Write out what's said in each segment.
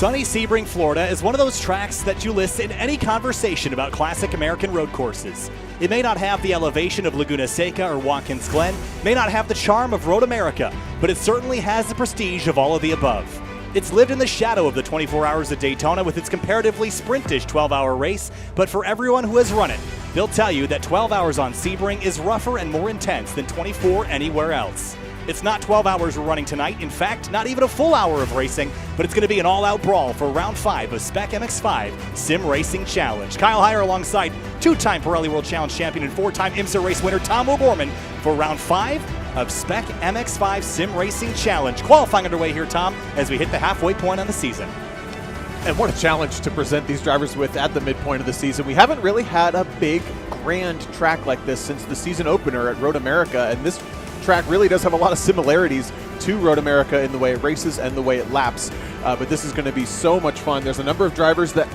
Sunny Sebring, Florida is one of those tracks that you list in any conversation about classic American road courses. It may not have the elevation of Laguna, Seca, or Watkins, Glen, may not have the charm of Road America, but it certainly has the prestige of all of the above. It's lived in the shadow of the 24 Hours of Daytona with its comparatively sprintish 12-hour race, but for everyone who has run it, they'll tell you that 12 hours on Sebring is rougher and more intense than 24 anywhere else. It's not 12 hours we're running tonight. In fact, not even a full hour of racing, but it's going to be an all-out brawl for round 5 of SPEC MX-5 SimRacing Challenge. Kyle Heyer alongside two-time Pirelli World Challenge champion and 4-time IMSA race winner Tom O'Gorman for round 5 of SPEC MX-5 SimRacing Challenge. Qualifying underway here, Tom, as we hit the halfway point on the season. And what a challenge to present these drivers with at the midpoint of the season. We haven't really had a big, grand track like this since the season opener at Road America, and this track really does have a lot of similarities to Road America in the way it races and the way it laps. But this is going to be so much fun. There's a number of drivers that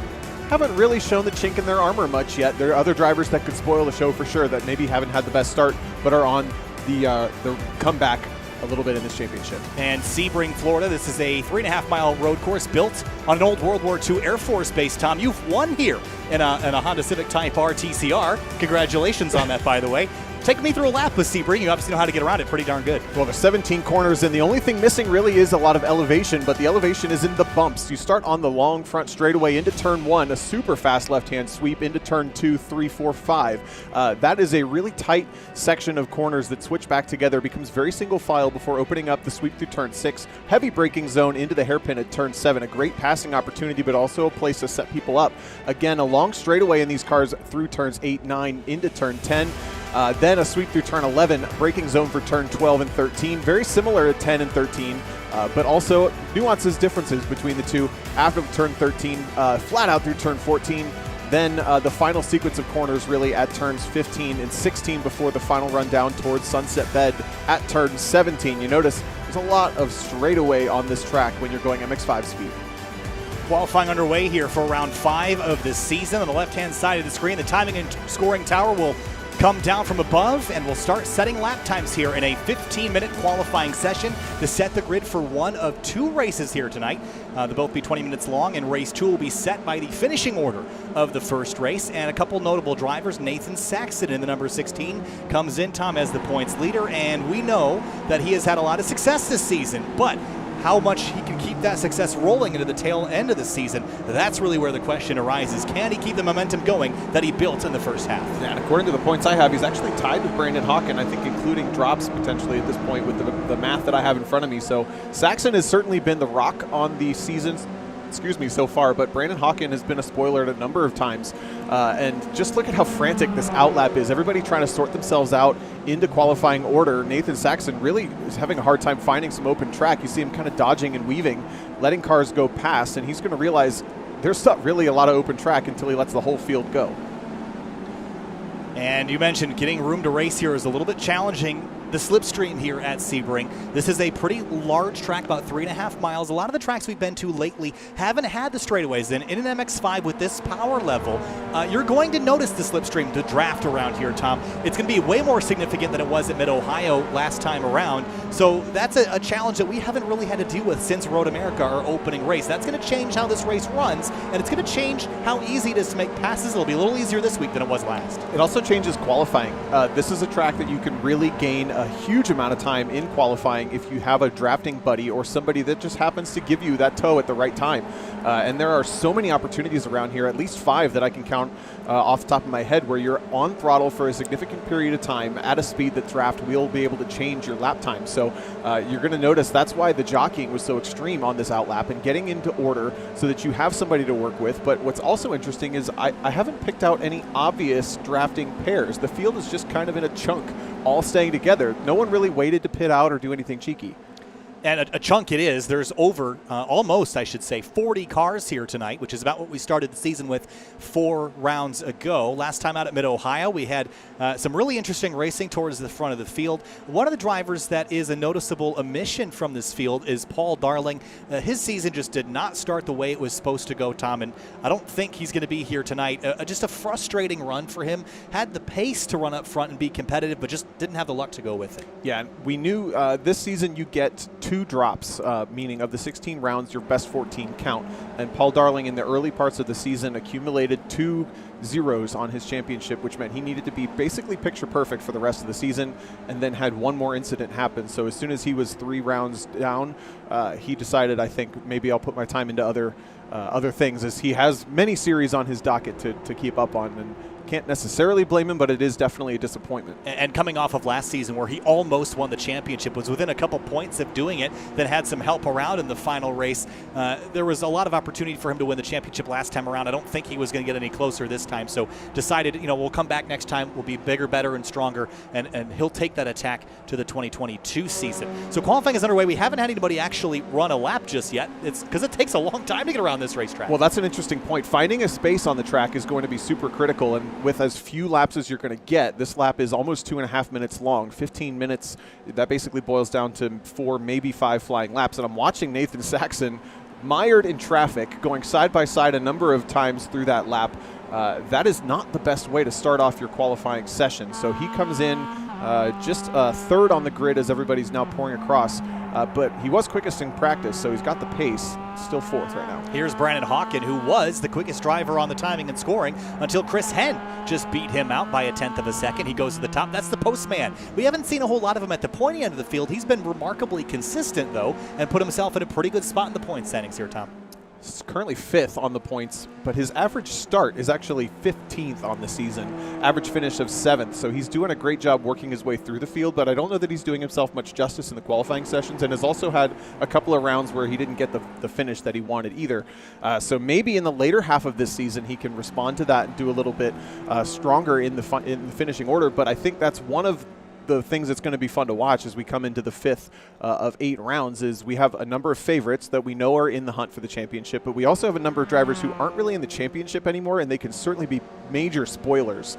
haven't really shown the chink in their armor much yet. There are other drivers that could spoil the show for sure that maybe haven't had the best start but are on the comeback a little bit in this championship. And Sebring, Florida, this is a 3.5-mile road course built on an old World War II Air Force base. Tom, you've won here in a Honda Civic Type R TCR. Congratulations on that, by the way. Take me through a lap with Sebring. You obviously know how to get around it pretty darn good. Well, there's 17 corners, and the only thing missing really is a lot of elevation, but the elevation is in the bumps. You start on the long front straightaway into turn 1, a super fast left-hand sweep into turn 2, 3, 4, 5. That is a really tight section of corners that switch back together, becomes very single file before opening up the sweep through turn 6. Heavy braking zone into the hairpin at turn 7. A great passing opportunity, but also a place to set people up. Again, a long straightaway in these cars through turns 8, 9 into turn 10. Then a sweep through turn 11, braking zone for turn 12 and 13. Very similar to 10 and 13, but also nuances, differences between the two. After turn 13, flat out through turn 14. Then the final sequence of corners really at turns 15 and 16 before the final run down towards Sunset Bed at turn 17. You notice there's a lot of straightaway on this track when you're going MX-5 speed. Qualifying underway here for round 5 of this season. On the left-hand side of the screen, the timing and scoring tower will come down from above, and we'll start setting lap times here in a 15-minute qualifying session to set the grid for one of 2 races here tonight. They'll both be 20 minutes long, and race 2 will be set by the finishing order of the first race. And a couple notable drivers, Nathan Saxon in the number 16 comes in, Tom, as the points leader, and we know that he has had a lot of success this season, but how much he can keep that success rolling into the tail end of the season, that's really where the question arises. Can he keep the momentum going that he built in the first half? Yeah, and according to the points I have, he's actually tied with Brandon Hawken, I think including drops potentially at this point with the math that I have in front of me. So Saxon has certainly been the rock on the season, so far, but Brandon Hawken has been a spoiler at a number of times. And just look at how frantic this outlap is. Everybody trying to sort themselves out into qualifying order. Nathan Saxon really is having a hard time finding some open track. You see him kind of dodging and weaving, letting cars go past, and he's going to realize there's not really a lot of open track until he lets the whole field go. And you mentioned getting room to race here is a little bit challenging. The slipstream here at Sebring. This is a pretty large track, about 3.5 miles. A lot of the tracks we've been to lately haven't had the straightaways. And in an MX-5 with this power level, you're going to notice the slipstream, the draft around here, Tom. It's going to be way more significant than it was at Mid-Ohio last time around. So that's a challenge that we haven't really had to deal with since Road America, our opening race. That's going to change how this race runs, and it's going to change how easy it is to make passes. It'll be a little easier this week than it was last. It also changes qualifying. This is a track that you can really gain a huge amount of time in qualifying if you have a drafting buddy or somebody that just happens to give you that tow at the right time. And there are so many opportunities around here, at least 5 that I can count off the top of my head, where you're on throttle for a significant period of time at a speed that draft will be able to change your lap time. So you're going to notice that's why the jockeying was so extreme on this outlap and getting into order so that you have somebody to work with. But what's also interesting is I haven't picked out any obvious drafting pairs. The field is just kind of in a chunk, all staying together. No one really waited to pit out or do anything cheeky. And a chunk it is. There's over, almost, I should say, 40 cars here tonight, which is about what we started the season with 4 rounds ago. Last time out at Mid-Ohio, we had some really interesting racing towards the front of the field. One of the drivers that is a noticeable omission from this field is Paul Darling. His season just did not start the way it was supposed to go, Tom, and I don't think he's going to be here tonight. Just a frustrating run for him. Had the pace to run up front and be competitive, but just didn't have the luck to go with it. Yeah, we knew this season you get 2 2 drops, meaning of the 16 rounds, your best 14 count. And Paul Darling in the early parts of the season accumulated 2 zeros on his championship, which meant he needed to be basically picture perfect for the rest of the season, and then had one more incident happen. So as soon as he was 3 rounds down, he decided, I think maybe I'll put my time into other things, as he has many series on his docket to keep up on, and can't necessarily blame him, but it is definitely a disappointment. And coming off of last season where he almost won the championship, was within a couple points of doing it, then had some help around in the final race. There was a lot of opportunity for him to win the championship last time around. I don't think he was going to get any closer this time, so decided, we'll come back next time. We'll be bigger, better, and stronger, and he'll take that attack to the 2022 season. So qualifying is underway. We haven't had anybody actually run a lap just yet. It's because it takes a long time to get around this racetrack. Well, that's an interesting point. Finding a space on the track is going to be super critical, and with as few laps as you're going to get, this lap is almost 2.5 minutes long. 15 minutes, that basically boils down to 4, maybe 5 flying laps. And I'm watching Nathan Saxon mired in traffic, going side by side a number of times through that lap. That is not the best way to start off your qualifying session. So he comes in just 3rd on the grid as everybody's now pouring across. But he was quickest in practice, so he's got the pace. Still 4th right now. Here's Brandon Hawken, who was the quickest driver on the timing and scoring until Chris Henn just beat him out by 1/10 of a second. He goes to the top. That's the postman. We haven't seen a whole lot of him at the pointy end of the field. He's been remarkably consistent, though, and put himself in a pretty good spot in the point standings here, Tom. He's currently 5th on the points, but his average start is actually 15th on the season. Average finish of 7th, so he's doing a great job working his way through the field, but I don't know that he's doing himself much justice in the qualifying sessions, and has also had a couple of rounds where he didn't get the finish that he wanted either. So maybe in the later half of this season he can respond to that and do a little bit stronger in the finishing order, but I think that's one of the things that's going to be fun to watch as we come into the 5th of 8 rounds. Is we have a number of favorites that we know are in the hunt for the championship, but we also have a number of drivers who aren't really in the championship anymore, and they can certainly be major spoilers,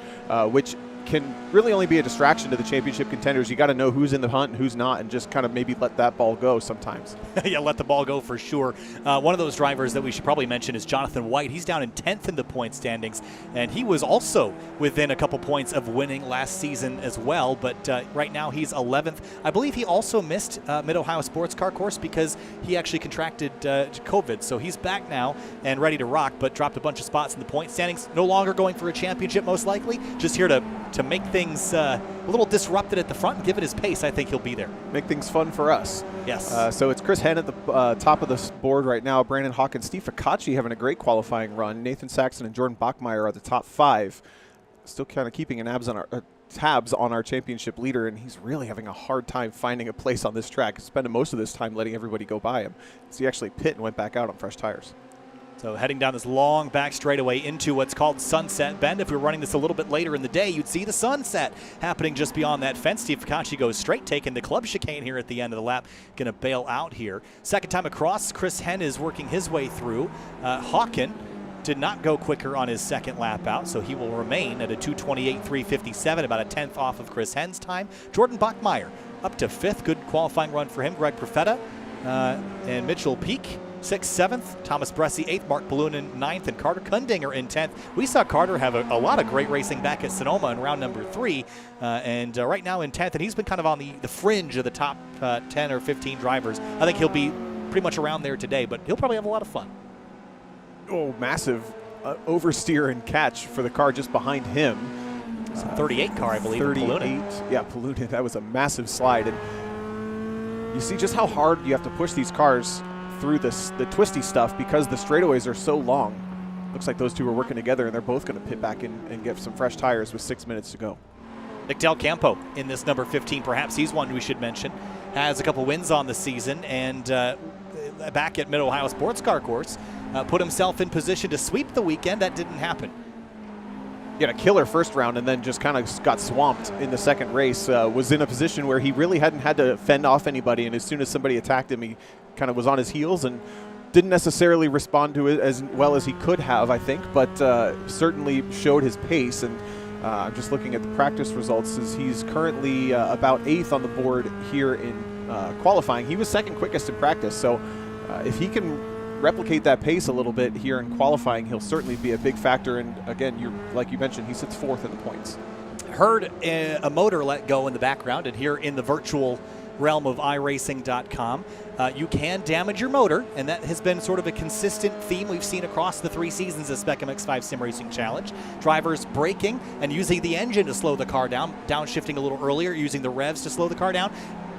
which can really only be a distraction to the championship contenders. You got to know who's in the hunt and who's not, and just kind of maybe let that ball go sometimes. Yeah, let the ball go for sure. One of those drivers that we should probably mention is Jonathan White. He's down in 10th in the point standings, and he was also within a couple points of winning last season as well, but right now he's 11th. I believe he also missed Mid-Ohio Sportscar course because he actually contracted COVID, so he's back now and ready to rock, but dropped a bunch of spots in the point standings. No longer going for a championship, most likely. Just here to make things a little disrupted at the front and give it his pace. I think he'll be there. Make things fun for us. Yes. So it's Chris Henn at the top of the board right now. Brandon Hawkins, Steve Focaccia having a great qualifying run. Nathan Saxon and Jordan Bachmeyer are the top 5. Still kind of keeping tabs on our championship leader, and he's really having a hard time finding a place on this track. He's spending most of this time letting everybody go by him. So he actually pit and went back out on fresh tires. So heading down this long back straightaway into what's called Sunset Bend. If we were running this a little bit later in the day, you'd see the sunset happening just beyond that fence. Steve Focaccia goes straight, taking the club chicane here at the end of the lap. Going to bail out here. Second time across, Chris Henn is working his way through. Hawken did not go quicker on his second lap out, so he will remain at a 2:28.357, about a 10th off of Chris Henn's time. Jordan Bachmeyer up to 5th. Good qualifying run for him. Greg Profeta and Mitchell Peak 6th, 7th, Thomas Bressi 8th, Mark Balloonin 9th, and Carter Kundinger in 10th. We saw Carter have a lot of great racing back at Sonoma in round number 3, and right now in 10th, and he's been kind of on the fringe of the top 10 or 15 drivers. I think he'll be pretty much around there today, but he'll probably have a lot of fun. Oh, massive oversteer and catch for the car just behind him. It's a 38 car, I believe. 38, yeah, Balloonin. That was a massive slide, and you see just how hard you have to push these cars through the twisty stuff because the straightaways are so long. Looks like those two are working together, and they're both going to pit back in and get some fresh tires with 6 minutes to go. Del Campo in this number 15, perhaps he's one we should mention. Has a couple wins on the season, and back at Mid-Ohio Sportscar course, put himself in position to sweep the weekend. That didn't happen. He had a killer first round and then just kind of got swamped in the second race. Was in a position where he really hadn't had to fend off anybody, and as soon as somebody attacked him, he kind of was on his heels and didn't necessarily respond to it as well as he could have, I think, but certainly showed his pace. And I'm just looking at the practice results, as he's currently about 8th on the board here in qualifying. He was second quickest in practice, so if he can replicate that pace a little bit here in qualifying, he'll certainly be a big factor. And again, like you mentioned, he sits 4th in the points. Heard a motor let go in the background, and here in the virtual realm of iRacing.com. You can damage your motor, and that has been sort of a consistent theme we've seen across the 3 seasons of SPEC MX-5 SimRacing Challenge. Drivers braking and using the engine to slow the car down, downshifting a little earlier, using the revs to slow the car down.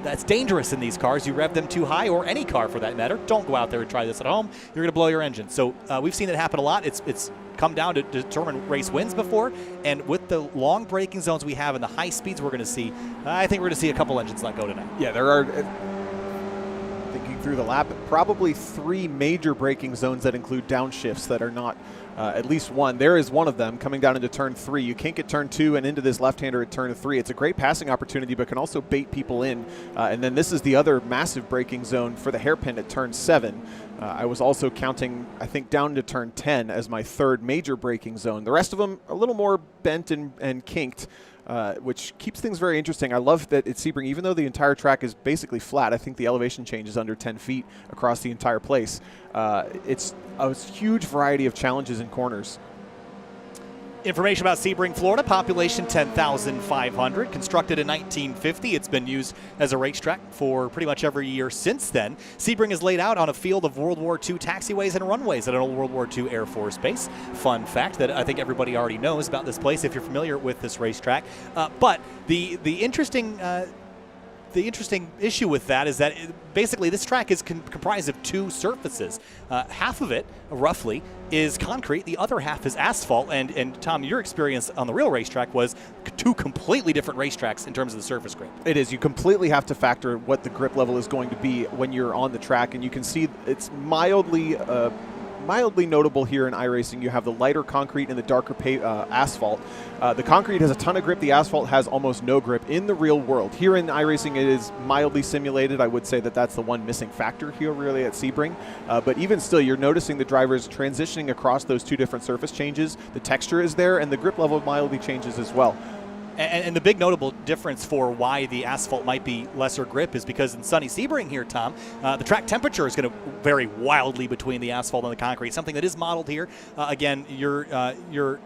That's dangerous in these cars. You rev them too high, or any car for that matter. Don't go out there and try this at home. You're going to blow your engine. So we've seen it happen a lot. It's come down to determine race wins before, and with the long braking zones we have and the high speeds we're going to see, I think we're going to see a couple engines let go tonight. Yeah, there are, thinking through the lap, probably 3 major braking zones that include downshifts that are not at least one. There is one of them coming down into turn 3. You can't get turn 2 and into this left-hander at turn 3. It's a great passing opportunity, but can also bait people in. And then this is the other massive braking zone for the hairpin at turn 7. I was also counting, I think, down to turn 10 as my 3rd major braking zone. The rest of them a little more bent and kinked, which keeps things very interesting. I love that at Sebring, even though the entire track is basically flat, I think the elevation change is under 10 feet across the entire place. It's a huge variety of challenges and corners. Information about Sebring, Florida. Population 10,500. Constructed in 1950. It's been used as a racetrack for pretty much every year since then. Sebring is laid out on a field of World War II taxiways and runways at an old World War II Air Force base. Fun fact that I think everybody already knows about this place if you're familiar with this racetrack. But the interesting issue with that is that basically this track is comprised of 2 surfaces. Half of it, roughly, is concrete. The other half is asphalt. And Tom, your experience on the real racetrack was 2 completely different racetracks in terms of the surface grip. It is. You completely have to factor what the grip level is going to be when you're on the track, and you can see it's mildly notable here in iRacing. You have the lighter concrete and the darker asphalt. The concrete has a ton of grip. The asphalt has almost no grip in the real world. Here in iRacing, it is mildly simulated. I would say that that's the one missing factor here really at Sebring. But even still, you're noticing the drivers transitioning across those 2 different surface changes. The texture is there, and the grip level mildly changes as well. And the big notable difference for why the asphalt might be lesser grip is because in sunny Sebring here, Tom, the track temperature is going to vary wildly between the asphalt and the concrete, something that is modeled here. Again, your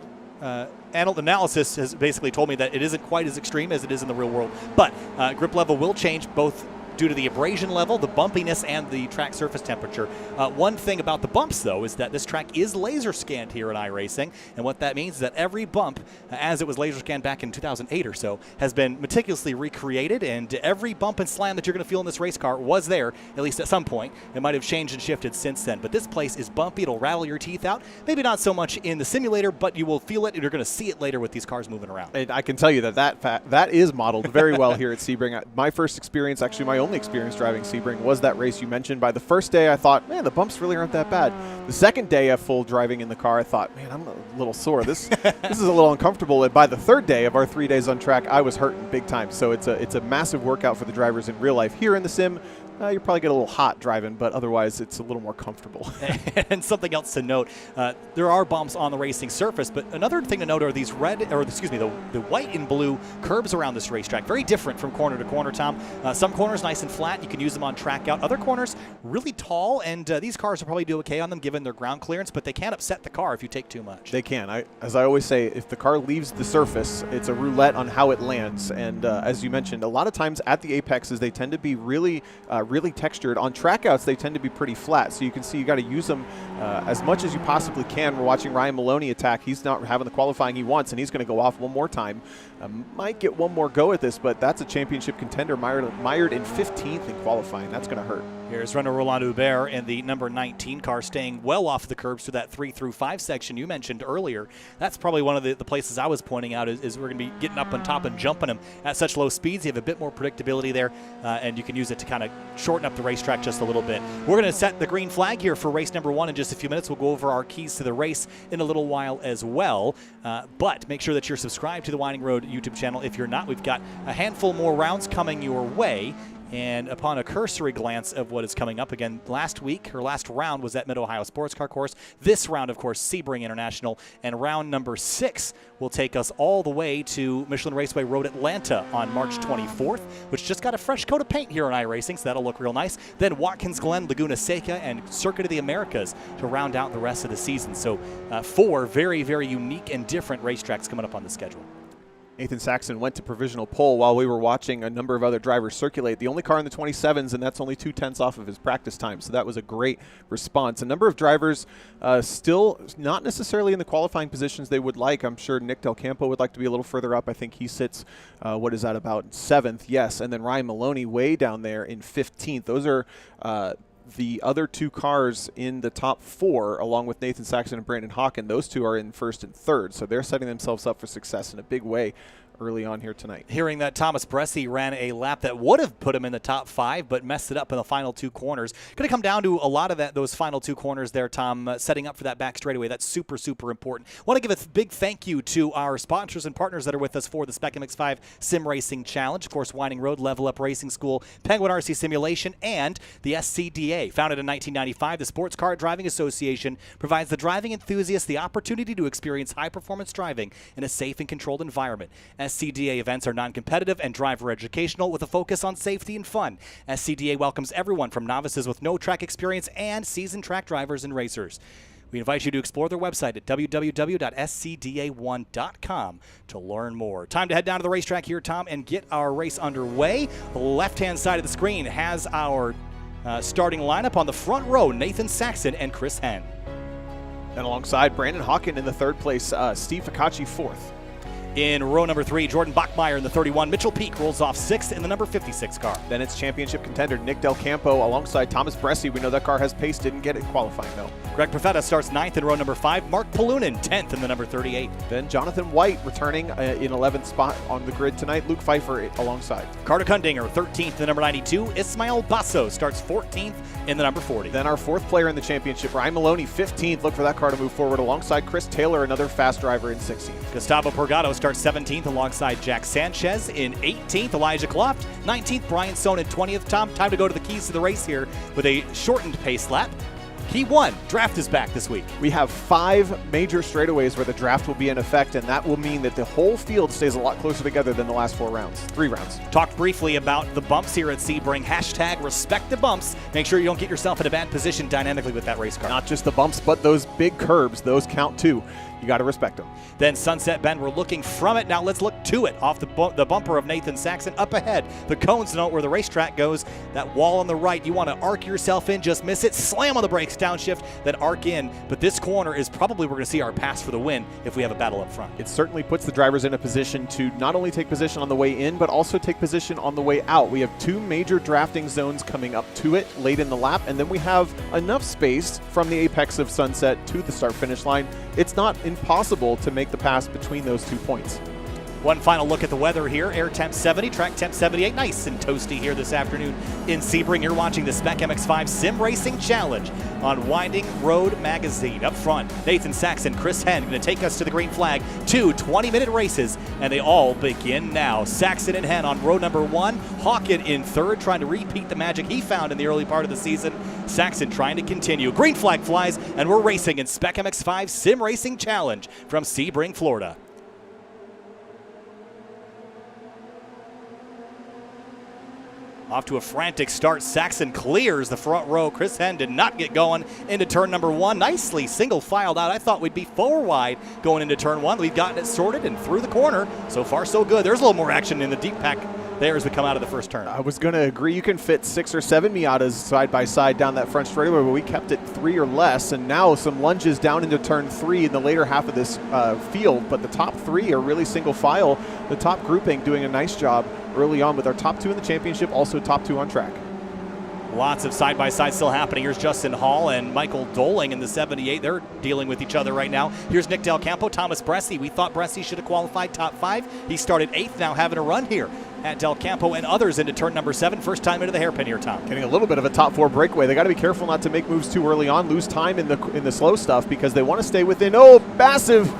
analysis has basically told me that it isn't quite as extreme as it is in the real world. But grip level will change both due to the abrasion level, the bumpiness, and the track surface temperature. One thing about the bumps, though, is that this track is laser scanned here at iRacing, and what that means is that every bump, as it was laser scanned back in 2008 or so, has been meticulously recreated, and every bump and slam that you're going to feel in this race car was there, at least at some point. It might have changed and shifted since then, but this place is bumpy. It'll rattle your teeth out. Maybe not so much in the simulator, but you will feel it, and you're going to see it later with these cars moving around. And I can tell you that is modeled very well here at Sebring. My first experience, actually my only experience driving Sebring, was that race you mentioned. By the first day, I thought, man, the bumps really aren't that bad. The second day of full driving in the car, I thought, man, I'm a little sore. This is a little uncomfortable. And by the 3rd day of our 3 days on track, I was hurting big time. So it's a massive workout for the drivers in real life. Here in the sim, you probably get a little hot driving, but otherwise it's a little more comfortable. And something else to note, there are bumps on the racing surface, but another thing to note are these the white and blue curbs around this racetrack. Very different from corner to corner, Tom. Some corners nice and flat. You can use them on track out. Other corners really tall, and these cars will probably do okay on them given their ground clearance, but they can upset the car if you take too much. They can. As I always say, if the car leaves the surface, it's a roulette on how it lands. And as you mentioned, a lot of times at the apexes, they tend to be really textured. On trackouts, they tend to be pretty flat. So you can see you got to use them as much as you possibly can. We're watching Ryan Maloney attack. He's not having the qualifying he wants, and he's going to go off one more time. Might get one more go at this, but that's a championship contender mired in 15th in qualifying. That's going to hurt. Here's runner Roland Hubert in the number 19 car, staying well off the curbs through that 3 through 5 section you mentioned earlier. That's probably one of the places I was pointing out is we're going to be getting up on top and jumping them at such low speeds. You have a bit more predictability there, and you can use it to kind of shorten up the racetrack just a little bit. We're going to set the green flag here for race number 1 in just a few minutes. We'll go over our keys to the race in a little while as well, but make sure that you're subscribed to the Winding Road YouTube channel. If you're not, we've got a handful more rounds coming your way. And upon a cursory glance of what is coming up, again, last round was at Mid-Ohio Sportscar course. This round, of course, Sebring International. And round number 6 will take us all the way to Michelin Raceway Road Atlanta on March 24th, which just got a fresh coat of paint here on iRacing, so that'll look real nice. Then Watkins, Glen, Laguna, Seca, and Circuit of the Americas to round out the rest of the season. So 4 very, very unique and different racetracks coming up on the schedule. Nathan Saxon went to provisional pole while we were watching a number of other drivers circulate. The only car in the 27s, and that's only 2/10 off of his practice time. So that was a great response. A number of drivers still not necessarily in the qualifying positions they would like. I'm sure Nick Del Campo would like to be a little further up. I think he sits, what is that, about 7th? Yes. And then Ryan Maloney way down there in 15th. Those are the other two cars in the top 4, along with Nathan Saxon and Brandon Hawken. Those two are in 1st and 3rd, so they're setting themselves up for success in a big way early on here tonight. Hearing that Thomas Bressi ran a lap that would have put him in the top 5, but messed it up in the final 2 corners. Going to come down to a lot of those final 2 corners there, Tom, setting up for that back straightaway. That's super, super important. Want to give a big thank you to our sponsors and partners that are with us for the SPEC MX-5 Sim Racing Challenge. Of course, Winding Road, Level Up Racing School, Penguin RC Simulation, and the SCDA. Founded in 1995, the Sports Car Driving Association provides the driving enthusiasts the opportunity to experience high-performance driving in a safe and controlled environment. SCDA events are non-competitive and driver educational with a focus on safety and fun. SCDA welcomes everyone from novices with no track experience and seasoned track drivers and racers. We invite you to explore their website at www.scda1.com to learn more. Time to head down to the racetrack here, Tom, and get our race underway. The left-hand side of the screen has our starting lineup. On the front row, Nathan Saxon and Chris Henn. And alongside Brandon Hawken in the 3rd place, Steve Focaccia 4th. In row number 3, Jordan Bachmeyer in the 31. Mitchell Peak rolls off 6th in the number 56 car. Then it's championship contender Nick Del Campo alongside Thomas Bressi. We know that car has pace, didn't get it qualifying though. Greg Profeta starts 9th in row number 5. Mark Palunin 10th in the number 38. Then Jonathan White returning in 11th spot on the grid tonight. Luke Pfeiffer alongside. Carter Kundinger 13th in the number 92. Ismael Basso starts 14th in the number 40. Then our 4th player in the championship, Ryan Maloney 15th. Look for that car to move forward alongside Chris Taylor, another fast driver in 16th. Gustavo Porgado starts 17th alongside Jack Sanchez. In 18th, Elijah Kloft. 19th, Brian Sohn in 20th. Tom, time to go to the keys to the race here with a shortened pace lap. Key 1, draft is back this week. We have 5 major straightaways where the draft will be in effect, and that will mean that the whole field stays a lot closer together than the last 3 rounds. Talked briefly about the bumps here at Sebring. Hashtag respect the bumps. Make sure you don't get yourself in a bad position dynamically with that race car. Not just the bumps, but those big curbs. Those count too. You got to respect them. Then Sunset Bend, we're looking from it. Now let's look to it. Off the bumper of Nathan Saxon. Up ahead, the cones denote where the racetrack goes. That wall on the right, you want to arc yourself in, just miss it. Slam on the brakes, downshift, then arc in. But this corner is probably we're going to see our pass for the win if we have a battle up front. It certainly puts the drivers in a position to not only take position on the way in, but also take position on the way out. We have 2 major drafting zones coming up to it late in the lap, and then we have enough space from the apex of Sunset to the start-finish line. It's not impossible to make the pass between those 2 points. One final look at the weather here. Air temp 70, track temp 78. Nice and toasty here this afternoon in Sebring. You're watching the SPEC MX-5 Sim Racing Challenge on Winding Road Magazine. Up front, Nathan Saxon, Chris Henn going to take us to the green flag. 2 20-minute races, and they all begin now. Saxon and Henn on row number 1. Hawken in 3rd, trying to repeat the magic he found in the early part of the season. Saxon trying to continue. Green flag flies, and we're racing in SPEC MX-5 Sim Racing Challenge from Sebring, Florida. Off to a frantic start. Saxon clears the front row. Chris Henn did not get going into turn number 1. Nicely single filed out. I thought we'd be 4 wide going into turn 1. We've gotten it sorted and through the corner. So far, so good. There's a little more action in the deep pack there as we come out of the first turn. I was going to agree. You can fit 6 or 7 Miatas side by side down that front straightaway, but we kept it 3 or less. And now some lunges down into turn 3 in the later half of this field. But the top 3 are really single file. The top grouping doing a nice job early on with our top 2 in the championship, also top 2 on track. Lots of side-by-side still happening. Here's Justin Hall and Michael Doling in the 78. They're dealing with each other right now. Here's Nick Del Campo, Thomas Bressi. We thought Bressi should have qualified top 5. He started 8th, now having a run here at Del Campo and others into turn number 7. First time into the hairpin here, Tom. Getting a little bit of a top 4 breakaway. They got to be careful not to make moves too early on, lose time in the slow stuff because they want to stay within. Oh, massive.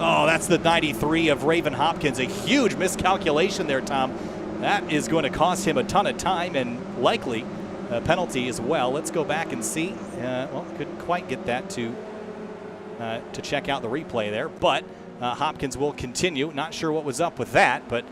Oh, that's the 93 of Raven Hopkins. A huge miscalculation there, Tom. That is going to cost him a ton of time and likely a penalty as well. Let's go back and see. Well, couldn't quite get that to check out the replay there, but Hopkins will continue. Not sure what was up with that, but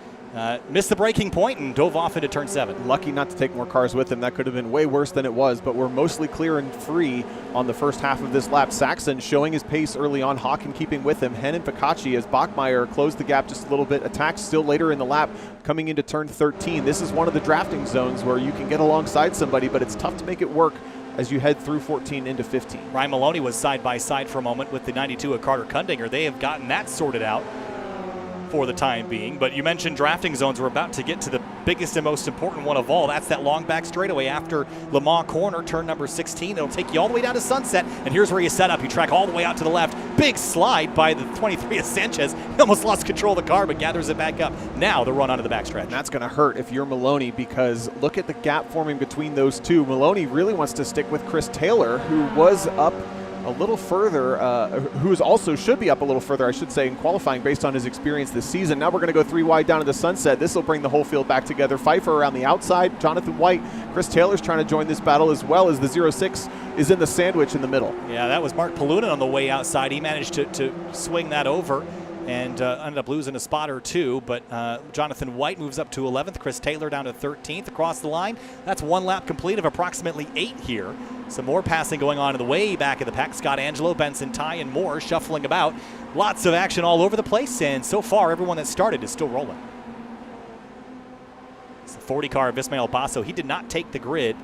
missed the braking point and dove off into turn 7. Lucky not to take more cars with him. That could have been way worse than it was, but we're mostly clear and free on the first half of this lap. Saxon showing his pace early on, Hawken keeping with him. Hen and Focaccia as Bachmeier closed the gap just a little bit. Attacks still later in the lap coming into turn 13. This is one of the drafting zones where you can get alongside somebody, but it's tough to make it work as you head through 14 into 15. Ryan Maloney was side by side for a moment with the 92 of Carter Kundinger. They have gotten that sorted out for the time being, but you mentioned drafting zones. We're about to get to the biggest and most important one of all. That's that long back straightaway after Le Mans corner, turn number 16. It'll take you all the way down to Sunset, and here's where you set up. You track all the way out to the left. Big slide by the 23 of Sanchez. He almost lost control of the car, but gathers it back up. Now the run onto the backstretch. And that's going to hurt if you're Maloney, because look at the gap forming between those two. Maloney really wants to stick with Chris Taylor, who was up a little further, who also should be up a little further, I should say, in qualifying based on his experience this season. Now we're going to go 3 wide down to the Sunset. This will bring the whole field back together. Pfeiffer around the outside, Jonathan White, Chris Taylor's trying to join this battle, as well as the 06 is in the sandwich in the middle. Yeah, that was Mark Palunin on the way outside. He managed to swing that over and ended up losing a spot or two, but Jonathan White moves up to 11th, Chris Taylor down to 13th across the line. That's one lap complete of approximately 8 here. Some more passing going on in the way back of the pack. Scott Angelo, Benson Ty, and more shuffling about. Lots of action all over the place, and so far everyone that started is still rolling. It's the 40 car of Ismael Basso. He did not take the grid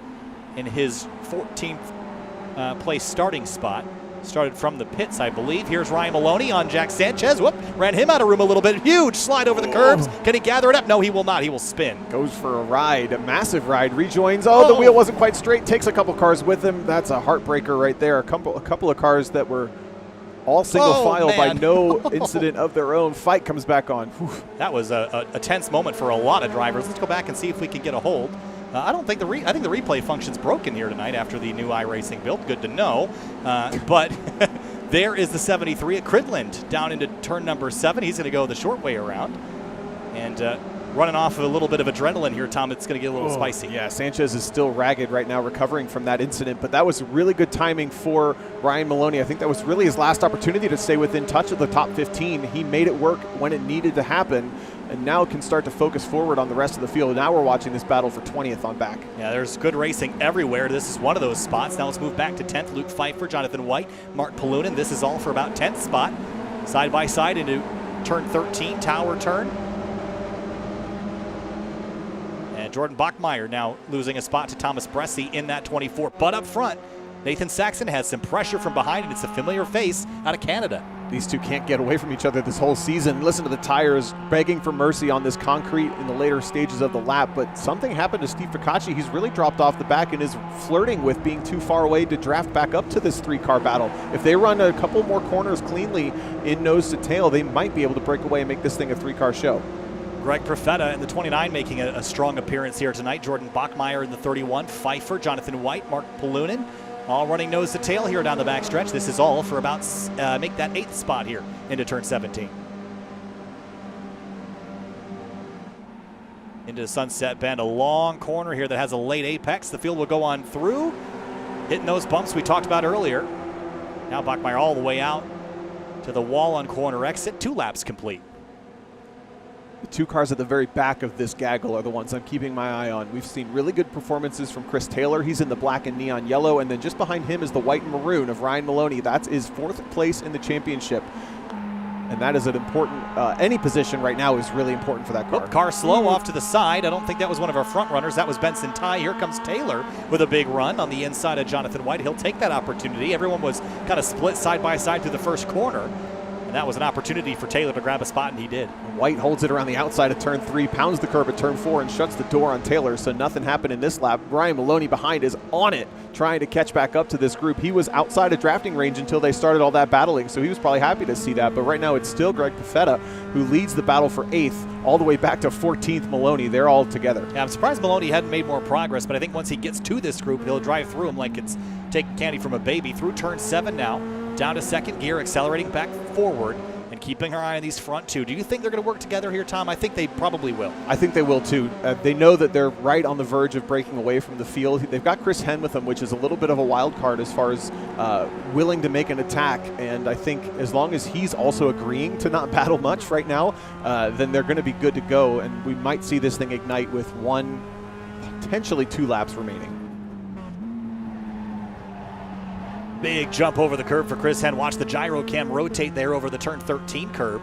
in his 14th place starting spot. Started from the pits, I believe. Here's Ryan Maloney on Jack Sanchez. Whoop, ran him out of room a little bit. Huge slide over the curbs. Can he gather it up? No, he will not. He will spin. Goes for a ride, a massive ride. Rejoins. Oh, the wheel wasn't quite straight. Takes a couple cars with him. That's a heartbreaker right there. A couple of cars that were all single file by no incident of their own. Fight comes back on. Whew. That was a tense moment for a lot of drivers. Let's go back and see if we can get a hold. I think the replay function's broken here tonight after the new iRacing build. Good to know. But there is the 73 at Cridland down into turn number 7. He's going to go the short way around. And running off of a little bit of adrenaline here, Tom. It's going to get a little spicy. Yeah, Sanchez is still ragged right now, recovering from that incident. But that was really good timing for Ryan Maloney. I think that was really his last opportunity to stay within touch of the top 15. He made it work when it needed to happen, and now can start to focus forward on the rest of the field. Now we're watching this battle for 20th on back. Yeah, there's good racing everywhere. This is one of those spots. Now let's move back to 10th. Luke Pfeiffer, Jonathan White, Mark Palunin. This is all for about 10th spot. Side by side into turn 13, tower turn. And Jordan Bachmeier now losing a spot to Thomas Bresci in that 24. But up front, Nathan Saxon has some pressure from behind, and it's a familiar face out of Canada. These two can't get away from each other this whole season. Listen to the tires begging for mercy on this concrete in the later stages of the lap, but something happened to Steve Focaccia. He's really dropped off the back and is flirting with being too far away to draft back up to this 3-car battle. If they run a couple more corners cleanly in nose to tail, they might be able to break away and make this thing a 3-car show. Greg Profeta in the 29 making a strong appearance here tonight. Jordan Bachmeier in the 31, Pfeiffer, Jonathan White, Mark Palunin. All running nose to tail here down the backstretch. This is all for about make that 8th spot here into turn 17. Into Sunset Bend, a long corner here that has a late apex. The field will go on through, hitting those bumps we talked about earlier. Now Bachmeier all the way out to the wall on corner exit. 2 laps complete. The 2 cars at the very back of this gaggle are the ones I'm keeping my eye on. We've seen really good performances from Chris Taylor. He's in the black and neon yellow, and then just behind him is the white and maroon of Ryan Maloney. That's his 4th place in the championship. And that is an important, any position right now is really important for that car. Car slow off to the side. I don't think that was one of our front runners. That was Benson Ty. Here comes Taylor with a big run on the inside of Jonathan White. He'll take that opportunity. Everyone was kind of split side by side through the first corner. And that was an opportunity for Taylor to grab a spot, and he did. White holds it around the outside of turn 3, pounds the curb at turn 4, and shuts the door on Taylor, so nothing happened in this lap. Ryan Maloney behind is on it, trying to catch back up to this group. He was outside of drafting range until they started all that battling, so he was probably happy to see that. But right now it's still Greg Profeta who leads the battle for 8th, all the way back to 14th Maloney. They're all together. Yeah, I'm surprised Maloney hadn't made more progress, but I think once he gets to this group, he'll drive through them like it's taking candy from a baby. Through turn 7 now, down to 2nd gear, accelerating back forward, and keeping our eye on these front two. Do you think they're going to work together here, Tom? I think they probably will. I think they will too. They know that they're right on the verge of breaking away from the field. They've got Chris Henn with them, which is a little bit of a wild card as far as willing to make an attack. And I think as long as he's also agreeing to not battle much right now, then they're going to be good to go. And we might see this thing ignite with 1, potentially 2 laps remaining. Big jump over the curb for Chris Henn. Watch the gyro cam rotate there over the turn 13 curb.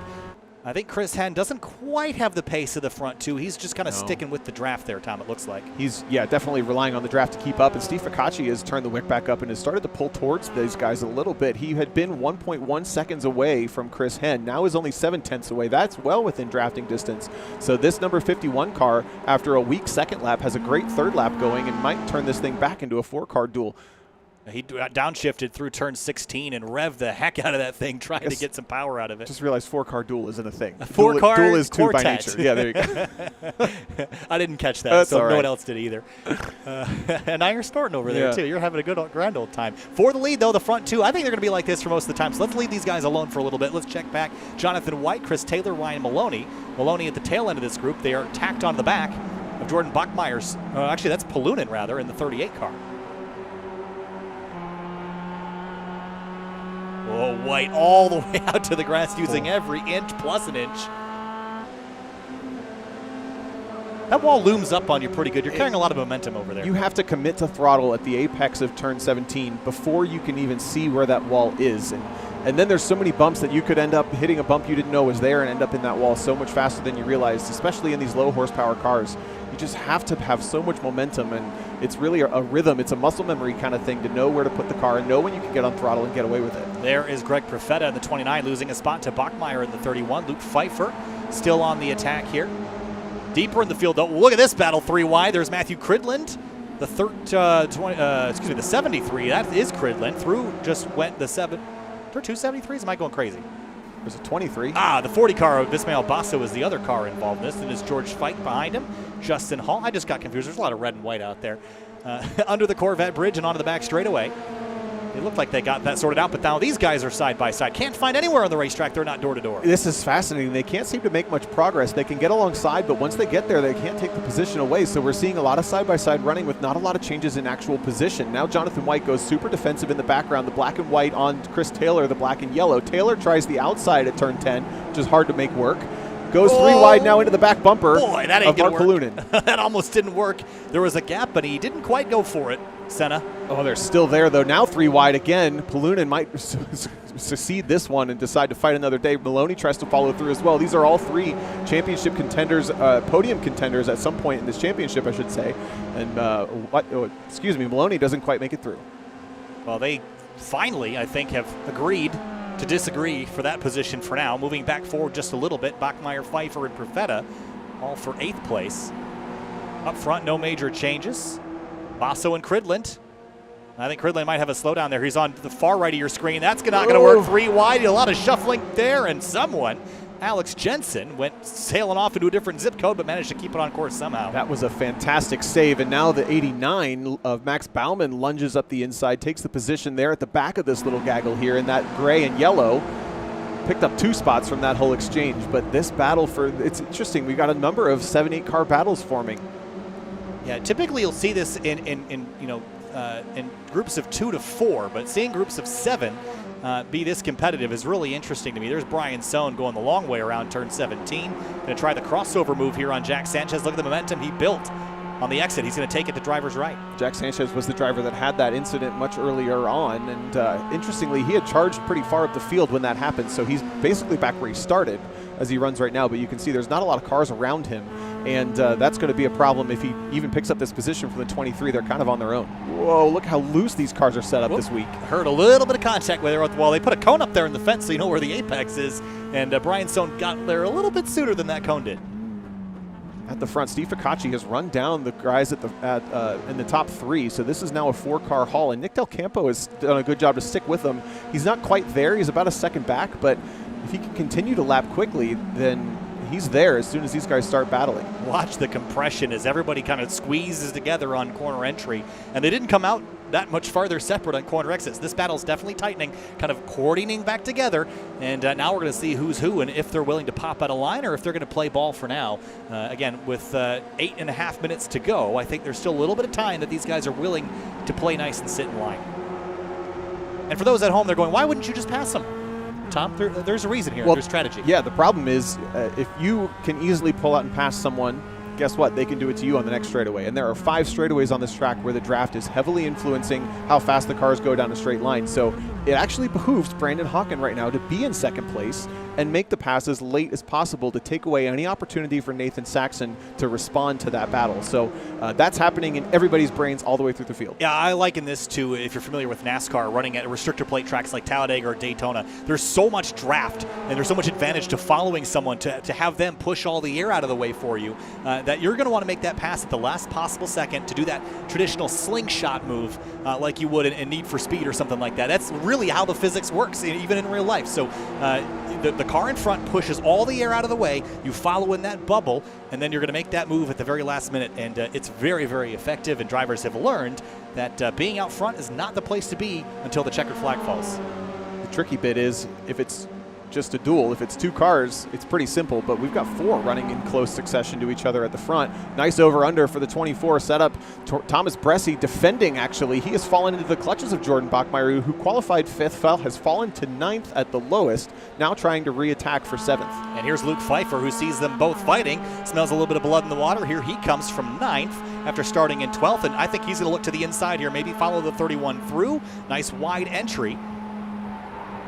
I think Chris Henn doesn't quite have the pace of the front two. He's just kind of sticking with the draft there, Tom, it looks like. He's, definitely relying on the draft to keep up. And Steve Focaccia has turned the wick back up and has started to pull towards these guys a little bit. He had been 1.1 seconds away from Chris Henn. Now is only 7/10 away. That's well within drafting distance. So this number 51 car, after a weak second lap, has a great third lap going and might turn this thing back into a 4-car duel. He downshifted through turn 16 and revved the heck out of that thing, trying to get some power out of it. Just realized 4-car duel isn't a thing. A 4-car duel is 2 by quartet. nature. Yeah, there you go. I didn't catch that, That's so all right. no one else did either. And now you're snorting over there, too. You're having a grand old time. For the lead, though, the front two, I think they're going to be like this for most of the time. So let's leave these guys alone for a little bit. Let's check back. Jonathan White, Chris Taylor, Ryan Maloney. Maloney at the tail end of this group. They are tacked on the back of Jordan Bachmeier's. Actually, that's Palunin, rather, in the 38 car. Oh, White all the way out to the grass using every inch plus an inch. That wall looms up on you pretty good. You're carrying a lot of momentum over there. You have to commit to throttle at the apex of turn 17 before you can even see where that wall is. And then there's so many bumps that you could end up hitting a bump you didn't know was there and end up in that wall so much faster than you realized, especially in these low horsepower cars. You just have to have so much momentum, and it's really a rhythm. It's a muscle memory kind of thing to know where to put the car and know when you can get on throttle and get away with it. There is Greg Profeta in the 29, losing a spot to Bachmeier in the 31. Luke Pfeiffer still on the attack here. Deeper in the field, though. Look at this battle 3 wide. There's Matthew Cridland, the the 73. That is Cridland. Through just went the 7. There are 2 73s? Am I going crazy? There's a 23. The 40 car of Ismael Basso is the other car involved in this. And is George Fike behind him. Justin Hall. I just got confused. There's a lot of red and white out there. Under the Corvette bridge and onto the back straightaway. It looked like they got that sorted out, but now these guys are side by side. Can't find anywhere on the racetrack. They're not door to door. This is fascinating. They can't seem to make much progress. They can get alongside, but once they get there, they can't take the position away. So we're seeing a lot of side-by-side running with not a lot of changes in actual position. Now Jonathan White goes super defensive in the background, the black and white on Chris Taylor, the black and yellow. Taylor tries the outside at turn 10, which is hard to make work. Goes 3 wide now into the back bumper of Mark Palunin. That almost didn't work. There was a gap, but he didn't quite go for it. Senna. Oh, they're still there, though. Now 3 wide again. Palunin might succeed this one and decide to fight another day. Maloney tries to follow through as well. These are all 3 championship contenders, podium contenders at some point in this championship, I should say. And, Maloney doesn't quite make it through. Well, they finally, I think, have agreed to disagree for that position for now. Moving back forward just a little bit, Bachmeier, Pfeiffer, and Profeta all for 8th place. Up front, no major changes. Basso and Cridland. I think Cridland might have a slowdown there. He's on the far right of your screen. That's not going to work. 3 wide. A lot of shuffling there, and someone, Alex Jensen, went sailing off into a different zip code, but managed to keep it on course somehow. That was a fantastic save, and now the 89 of Max Baumann lunges up the inside, takes the position there at the back of this little gaggle here in that gray and yellow. Picked up 2 spots from that whole exchange, but this battle it's interesting. We've got a number of 7-8 car battles forming. Yeah, typically you'll see this in groups of 2 to 4, but seeing groups of 7 be this competitive is really interesting to me. There's Brian Sohn going the long way around turn 17. Going to try the crossover move here on Jack Sanchez. Look at the momentum he built on the exit. He's going to take it to driver's right. Jack Sanchez was the driver that had that incident much earlier on, and interestingly, he had charged pretty far up the field when that happened, so he's basically back where he started as he runs right now, but you can see there's not a lot of cars around him, and that's going to be a problem if he even picks up this position from the 23. They're kind of on their own. Whoa, look how loose these cars are set up this week. Heard a little bit of contact with the wall. They put a cone up there in the fence so you know where the apex is, and Brian Sohn got there a little bit sooner than that cone did. At the front, Steve Focaccia has run down the guys in the top 3, so this is now a 4-car haul, and Nick Del Campo has done a good job to stick with them. He's not quite there. He's about a second back, but if he can continue to lap quickly, then he's there as soon as these guys start battling. Watch the compression as everybody kind of squeezes together on corner entry, and they didn't come out that much farther separate on corner exits. This battle's definitely tightening, kind of coordinating back together, and now we're going to see who's who and if they're willing to pop out of line or if they're going to play ball for now. Again, with 8.5 minutes to go, I think there's still a little bit of time that these guys are willing to play nice and sit in line. And for those at home, they're going, why wouldn't you just pass them? Tom, there's a reason here. There's strategy. Yeah, the problem is if you can easily pull out and pass someone, guess what? They can do it to you on the next straightaway. And there are 5 straightaways on this track where the draft is heavily influencing how fast the cars go down a straight line. So it actually behooves Brandon Hawken right now to be in second place and make the pass as late as possible to take away any opportunity for Nathan Saxon to respond to that battle. So that's happening in everybody's brains all the way through the field. Yeah, I liken this to, if you're familiar with NASCAR, running at restrictor plate tracks like Talladega or Daytona. There's so much draft and there's so much advantage to following someone to have them push all the air out of the way for you that you're going to want to make that pass at the last possible second to do that traditional slingshot move like you would in Need for Speed or something like that. That's really how the physics works, even in real life. So the car in front pushes all the air out of the way, you follow in that bubble, and then you're going to make that move at the very last minute, and it's very, very effective, and drivers have learned that being out front is not the place to be until the checkered flag falls. The tricky bit is if it's just a duel. If it's 2 cars, it's pretty simple, but we've got 4 running in close succession to each other at the front. Nice over-under for the 24 setup. Thomas Bressi defending, actually. He has fallen into the clutches of Jordan Bachmeier, who qualified 5th, has fallen to 9th at the lowest, now trying to re-attack for 7th. And here's Luke Pfeiffer, who sees them both fighting, smells a little bit of blood in the water. Here he comes from 9th after starting in 12th, and I think he's going to look to the inside here, maybe follow the 31 through. Nice wide entry.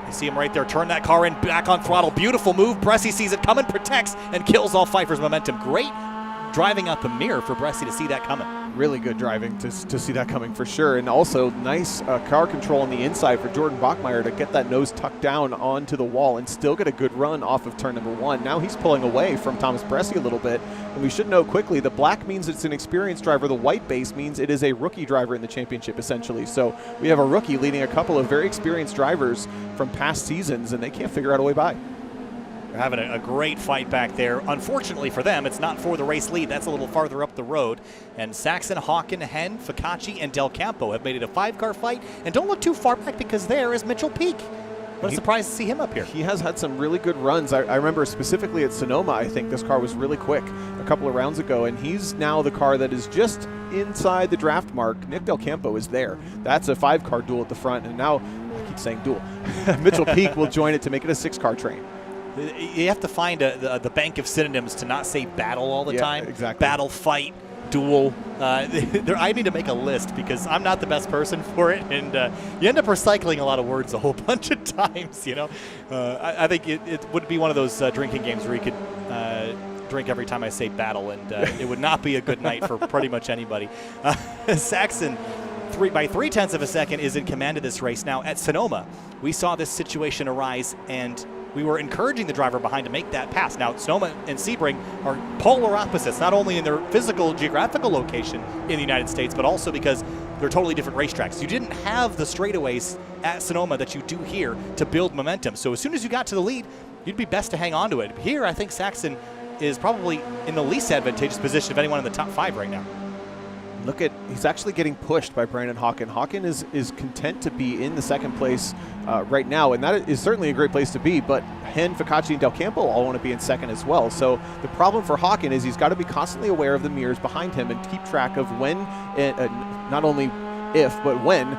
You see him right there, turn that car in, back on throttle. Beautiful move. Bressi sees it coming, protects, and kills all Pfeiffer's momentum. Great driving out the mirror for Bressi to see that coming. Really good driving to see that coming for sure. And also nice car control on the inside for Jordan Bachmeier to get that nose tucked down onto the wall and still get a good run off of turn number 1. Now he's pulling away from Thomas Bressi a little bit. And we should note quickly, the black means it's an experienced driver. The white base means it is a rookie driver in the championship, essentially. So we have a rookie leading a couple of very experienced drivers from past seasons, and they can't figure out a way by. They're having a great fight back there. Unfortunately for them, it's not for the race lead. That's a little farther up the road. And Saxon, Hawken, Henn, Focaccia, and Del Campo have made it a 5-car fight. And don't look too far back because there is Mitchell Peak. What a surprise to see him up here. He has had some really good runs. I remember specifically at Sonoma, I think this car was really quick a couple of rounds ago, and he's now the car that is just inside the draft mark. Nick Del Campo is there. That's a 5-car duel at the front, and now, I keep saying duel, Mitchell Peak will join it to make it a 6-car train. You have to find the bank of synonyms to not say battle all the time. Exactly. Battle, fight, duel. I need to make a list because I'm not the best person for it, and you end up recycling a lot of words a whole bunch of times, you know. I think it would be one of those drinking games where you could drink every time I say battle, and it would not be a good night for pretty much anybody. Saxon, by 0.3 of a second, is in command of this race. Now, at Sonoma, we saw this situation arise, and we were encouraging the driver behind to make that pass. Now, Sonoma and Sebring are polar opposites, not only in their physical, geographical location in the United States, but also because they're totally different racetracks. You didn't have the straightaways at Sonoma that you do here to build momentum. So as soon as you got to the lead, you'd be best to hang on to it. Here, I think Saxon is probably in the least advantageous position of anyone in the top 5 right now. He's actually getting pushed by Brandon Hawken. Hawken is content to be in the 2nd place right now, and that is certainly a great place to be, but Henn, Focaccia, and Del Campo all want to be in 2nd as well. So the problem for Hawken is he's got to be constantly aware of the mirrors behind him and keep track of when, not only if, but when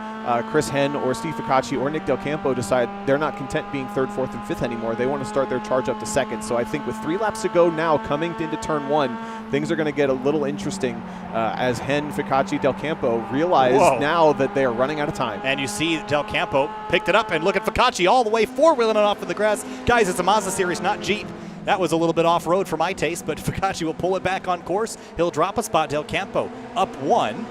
Chris Henn or Steve Focaccia or Nick Del Campo decide they're not content being 3rd, 4th, and 5th anymore. They want to start their charge up to 2nd. So I think with 3 laps to go now, coming into turn 1, things are going to get a little interesting as Henn, Focaccia, Del Campo realize now that they are running out of time. And you see Del Campo picked it up, and look at Focaccia all the way 4-wheeling it off in the grass. Guys, it's a Mazda series, not Jeep. That was a little bit off-road for my taste, but Focaccia will pull it back on course. He'll drop a spot. Del Campo up 1.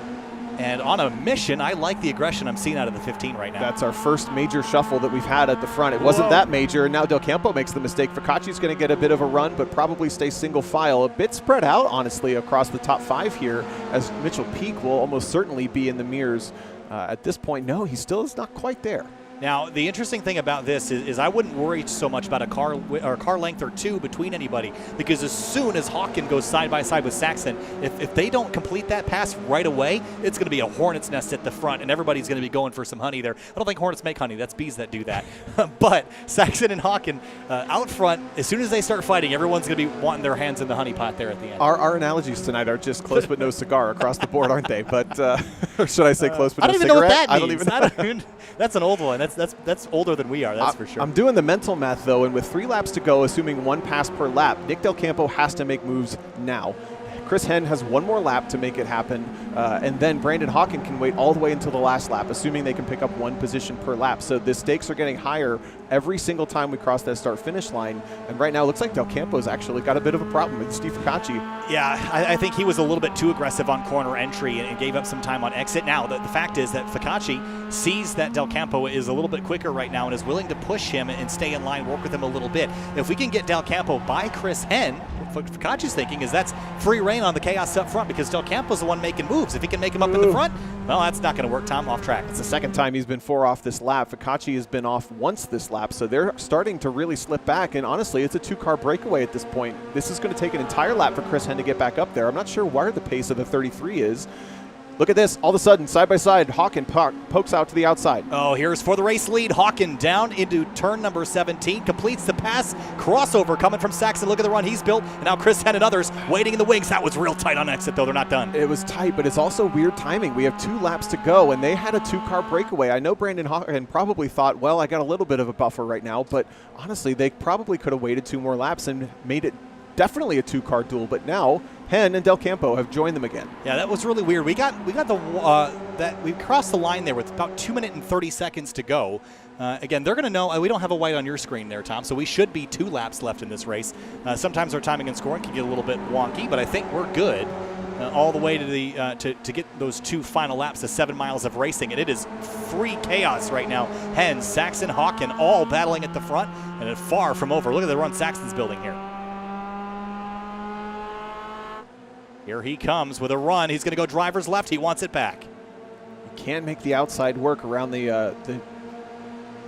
And on a mission, I like the aggression I'm seeing out of the 15 right now. That's our first major shuffle that we've had at the front. It wasn't that major, and now Del Campo makes the mistake. Focaccia's going to get a bit of a run, but probably stay single file. A bit spread out, honestly, across the top 5 here, as Mitchell Peak will almost certainly be in the mirrors at this point. No, he still is not quite there. Now, the interesting thing about this is I wouldn't worry so much about a car length or two between anybody, because as soon as Hawkins goes side by side with Saxon, if they don't complete that pass right away, it's going to be a hornet's nest at the front, and everybody's going to be going for some honey there. I don't think hornets make honey. That's bees that do that. But Saxon and Hawkins out front, as soon as they start fighting, everyone's going to be wanting their hands in the honey pot there at the end. Our analogies tonight are just close but no cigar across the board, aren't they? But or should I say close but no cigarette? I don't even know what that means. I don't even know. That's an old one. That's older than we are, that's for sure. I'm doing the mental math, though, and with 3 laps to go, assuming 1 pass per lap, Nick Del Campo has to make moves now. Chris Henn has 1 more lap to make it happen, and then Brandon Hawkins can wait all the way until the last lap, assuming they can pick up 1 position per lap. So the stakes are getting higher every single time we cross that start-finish line, and right now it looks like Del Campo's actually got a bit of a problem with Steve Focaccia. Yeah, I think he was a little bit too aggressive on corner entry and gave up some time on exit. Now, the fact is that Focaccia sees that Del Campo is a little bit quicker right now and is willing to push him and stay in line, work with him a little bit. If we can get Del Campo by Chris Henn, what Focaccia's thinking is that's free reign on the chaos up front, because Del Campo's the one making moves. If he can make him up in the front, well, that's not going to work. Tom, off track. It's the second time he's been 4 off this lap. Focaccia has been off once this lap, so they're starting to really slip back, and honestly, it's a 2-car breakaway at this point. This is going to take an entire lap for Chris Henn to get back up there. I'm not sure where the pace of the 33 is. Look at this. All of a sudden, side by side, Hawkins pokes out to the outside. Oh, here's for the race lead. Hawkins down into turn number 17. Completes the pass. Crossover coming from Saxon. Look at the run he's built. And now Chris Henn and others waiting in the wings. That was real tight on exit, though. They're not done. It was tight, but it's also weird timing. We have 2 laps to go, and they had a 2-car breakaway. I know Brandon Hawkins probably thought, well, I got a little bit of a buffer right now, but honestly, they probably could have waited 2 more laps and made it definitely a 2-car duel. But now Henn and Del Campo have joined them again. Yeah, that was really weird. We got we crossed the line there with about 2 minutes and 30 seconds to go. Again, they're going to know. We don't have a white on your screen there, Tom, so we should be 2 laps left in this race. Sometimes our timing and scoring can get a little bit wonky, but I think we're good all the way to the to get those 2 final laps, the 7 miles of racing, and it is free chaos right now. Henn, Saxon, Hawkins all battling at the front, and it's far from over. Look at the run Saxon's building here. Here he comes with a run. He's going to go driver's left. He wants it back. He can't make the outside work around the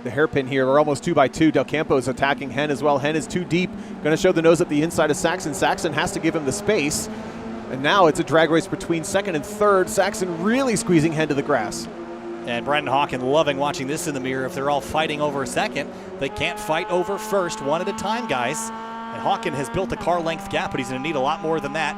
hairpin here. We're almost 2 by 2. Del Campo is attacking Henn as well. Henn is too deep. Going to show the nose up the inside of Saxon. Saxon has to give him the space. And now it's a drag race between second and third. Saxon really squeezing Henn to the grass. And Brandon Hawkins loving watching this in the mirror. If they're all fighting over second, they can't fight over first, one at a time, guys. And Hawkins has built a car length gap, but he's going to need a lot more than that.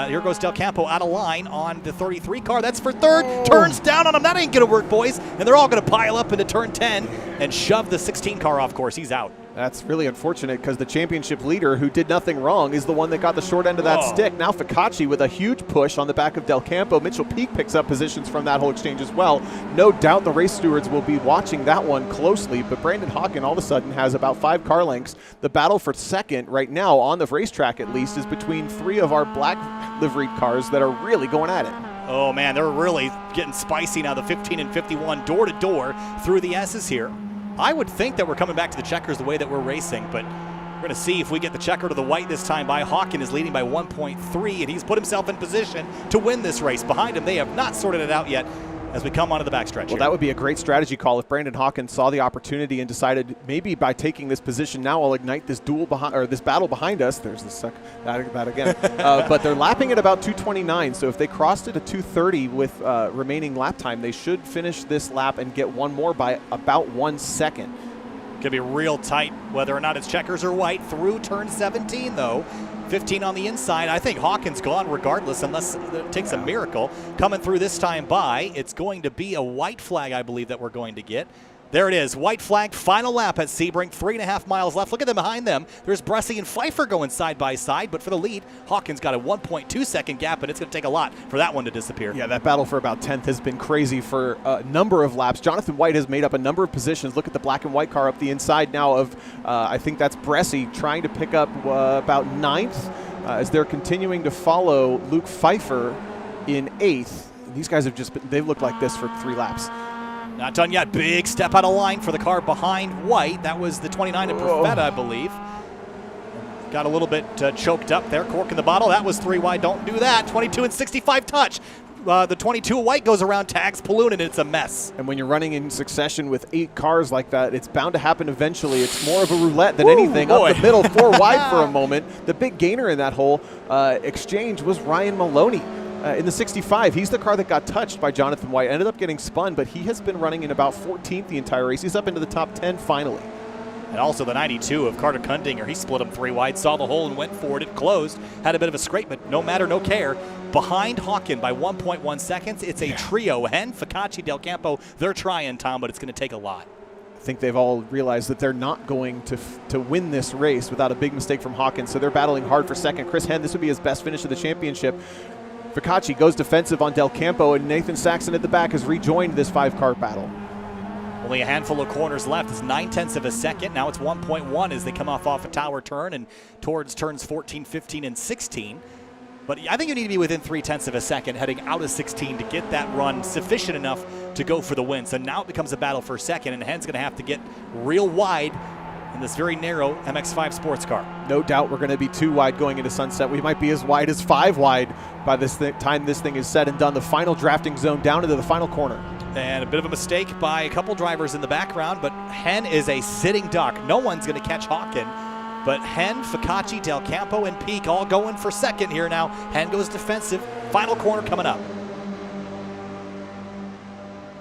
Here goes Del Campo out of line on the 33 car. That's for third. Oh. Turns down on him. That ain't going to work, boys. And they're all going to pile up into turn 10 and shove the 16 car off course. He's out. That's really unfortunate, because the championship leader, who did nothing wrong, is the one that got the short end of that stick. Now Focaccia with a huge push on the back of Del Campo. Mitchell Peak picks up positions from that whole exchange as well. No doubt the race stewards will be watching that one closely, but Brandon Hawkins all of a sudden has about 5 car lengths. The battle for second right now, on the racetrack at least, is between 3 of our black liveried cars that are really going at it. Oh man, they're really getting spicy now. The 15 and 51 door to door through the S's here. I would think that we're coming back to the checkers the way that we're racing, but we're going to see if we get the checker to the white this time. By Hawkins is leading by 1.3, and he's put himself in position to win this race. Behind him, they have not sorted it out yet as we come onto the backstretch. Well, that would be a great strategy call if Brandon Hawkins saw the opportunity and decided, maybe by taking this position now, I'll ignite this duel behind, or this battle behind us. There's that again. But they're lapping at about 2:29. So if they crossed it at 2:30 with remaining lap time, they should finish this lap and get one more by about 1 second. Going to be real tight, whether or not it's checkers or white through turn 17, though. 15 on the inside. I think Hawkins gone regardless, unless it takes a miracle. Coming through this time by, it's going to be a white flag, I believe, that we're going to get. There it is, white flag, final lap at Sebring, 3.5 miles left. Look at them behind them. There's Bresci and Pfeiffer going side by side, but for the lead, Hawkins got a 1.2 second gap, and it's going to take a lot for that one to disappear. Yeah, that battle for about 10th has been crazy for a number of laps. Jonathan White has made up a number of positions. Look at the black and white car up the inside now of, I think that's Bresci, trying to pick up about 9th as they're continuing to follow Luke Pfeiffer in 8th. These guys have just been, they've looked like this for 3 laps. Not done yet. Big step out of line for the car behind White. That was the 29 in Perfetta, I believe. Got a little bit choked up there, cork in the bottle. That was 3 wide. Don't do that. 22 and 65 touch. the 22 white goes around, tags Polunin, and it's a mess. And when you're running in succession with 8 cars like that, it's bound to happen eventually. It's more of a roulette than anything. Boy. Up the middle, 4 wide for a moment. The big gainer in that whole exchange was Ryan Maloney. In the 65, he's the car that got touched by Jonathan White. Ended up getting spun, but he has been running in about 14th the entire race. He's up into the top 10 finally. And also the 92 of Carter Kundinger. He split him 3 wide, saw the hole and went for it. It closed, had a bit of a scrape, but no matter, no care. Behind Hawken by 1.1 seconds. It's a trio. Hen, Focaccia, Del Campo, they're trying, Tom, but it's going to take a lot. I think they've all realized that they're not going to win this race without a big mistake from Hawkins, so they're battling hard for second. Chris Hen, this would be his best finish of the championship. Focaccia goes defensive on Del Campo, and Nathan Saxon at the back has rejoined this 5-car battle. Only a handful of corners left. It's 9/10 of a second. Now it's 1.1 as they come off a tower turn and towards turns 14, 15, and 16. But I think you need to be within 0.3 of a second heading out of 16 to get that run sufficient enough to go for the win. So now it becomes a battle for second, and Hen's going to have to get real wide in this very narrow MX-5 sports car. No doubt we're going to be 2 wide going into sunset. We might be as wide as 5 wide by this time this thing is said and done. The final drafting zone down into the final corner. And a bit of a mistake by a couple drivers in the background, but Hen is a sitting duck. No one's going to catch Hawken. But Hen, Focaccia, Del Campo, and Peak all going for second here now. Hen goes defensive. Final corner coming up.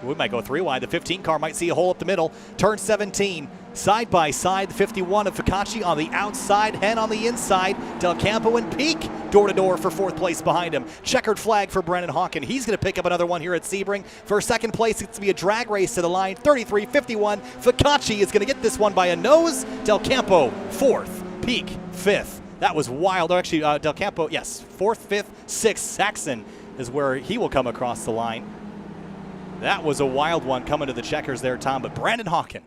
We might go 3 wide. The 15 car might see a hole up the middle. Turn 17. Side by side, the 51 of Focaccia on the outside, Hen on the inside, Del Campo and Peak door to door for 4th place behind him. Checkered flag for Brennan Hawken. He's going to pick up another one here at Sebring. For 2nd place, it's going to be a drag race to the line. 33-51. Focaccia is going to get this one by a nose. Del Campo 4th, Peak 5th. That was wild. Actually, Del Campo, yes, 4th, 5th, 6th. Saxon is where he will come across the line. That was a wild one coming to the checkers there, Tom. But Brandon Hawken,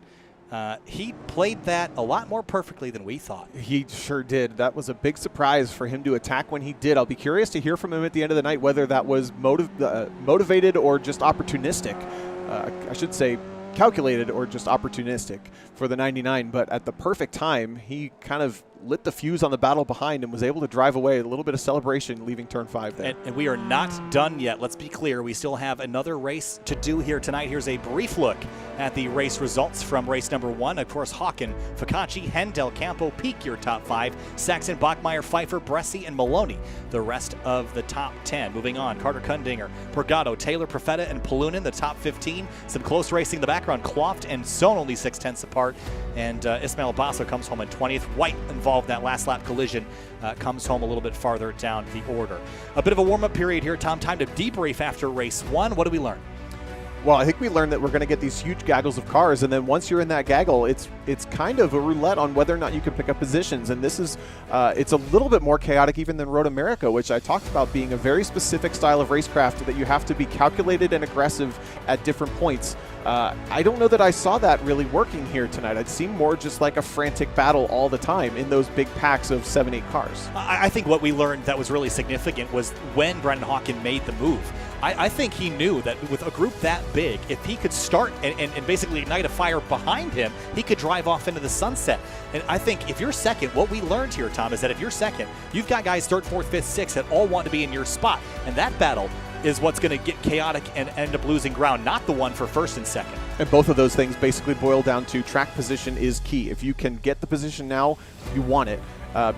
he played that a lot more perfectly than we thought. He sure did. That was a big surprise for him to attack when he did. I'll be curious to hear from him at the end of the night whether that was motivated or just opportunistic. I should say calculated or just opportunistic for the 99, but at the perfect time, he kind of lit the fuse on the battle behind and was able to drive away. A little bit of celebration leaving turn 5 there. And we are not done yet. Let's be clear. We still have another race to do here tonight. Here's a brief look at the race results from race number 1. Of course, Hawken, Focaccia, Hen, Del Campo, Peak your top 5. Saxon, Bachmeyer, Pfeiffer, Bresci, and Maloney the rest of the top 10. Moving on, Carter Kundinger, Purgato, Taylor, Profeta, and Polunin the top 15. Some close racing in the background. Kloft and Son only 0.6 apart. And Ismail Basso comes home in 20th. White involved that last lap collision comes home a little bit farther down the order. A bit of a warm-up period here, Tom. Time to debrief after race 1. What did we learn? Well, I think we learned that we're going to get these huge gaggles of cars, and then once you're in that gaggle, it's kind of a roulette on whether or not you can pick up positions. And this is it's a little bit more chaotic even than Road America, which I talked about being a very specific style of racecraft that you have to be calculated and aggressive at different points. I don't know that I saw that really working here tonight. It seemed more just like a frantic battle all the time in those big packs of 7-8 cars. I think what we learned that was really significant was when Brendan Hawken made the move. I think he knew that with a group that big, if he could start and basically ignite a fire behind him, he could drive off into the sunset. And I think if you're second, what we learned here, Tom, is that if you're second, you've got guys 3rd, 4th, 5th, 6th that all want to be in your spot. And that battle is what's going to get chaotic and end up losing ground, not the one for 1st and 2nd. And both of those things basically boil down to track position is key. If you can get the position now, you want it.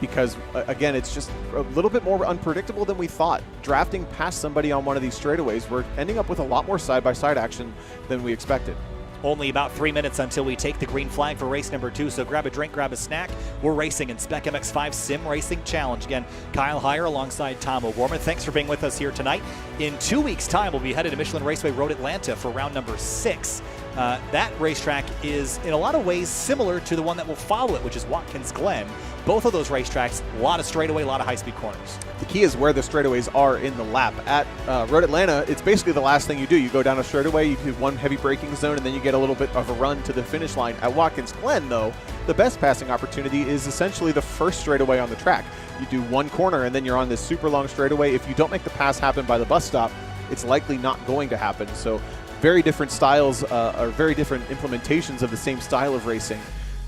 Because, again, it's just a little bit more unpredictable than we thought. Drafting past somebody on one of these straightaways, we're ending up with a lot more side-by-side action than we expected. Only about 3 minutes until we take the green flag for race number 2, so grab a drink, grab a snack. We're racing in SPEC MX-5 Sim Racing Challenge. Again, Kyle Heyer alongside Tom O'Gorman. Thanks for being with us here tonight. In 2 weeks' time, we'll be headed to Michelin Raceway Road Atlanta for round number 6. That racetrack is in a lot of ways similar to the one that will follow it, which is Watkins Glen. Both of those racetracks, a lot of straightaway, a lot of high-speed corners. The key is where the straightaways are in the lap. At Road Atlanta, it's basically the last thing you do. You go down a straightaway, you do one heavy braking zone, and then you get a little bit of a run to the finish line. At Watkins Glen, though, the best passing opportunity is essentially the first straightaway on the track. You do one corner, and then you're on this super long straightaway. If you don't make the pass happen by the bus stop, it's likely not going to happen. So very different styles or very different implementations of the same style of racing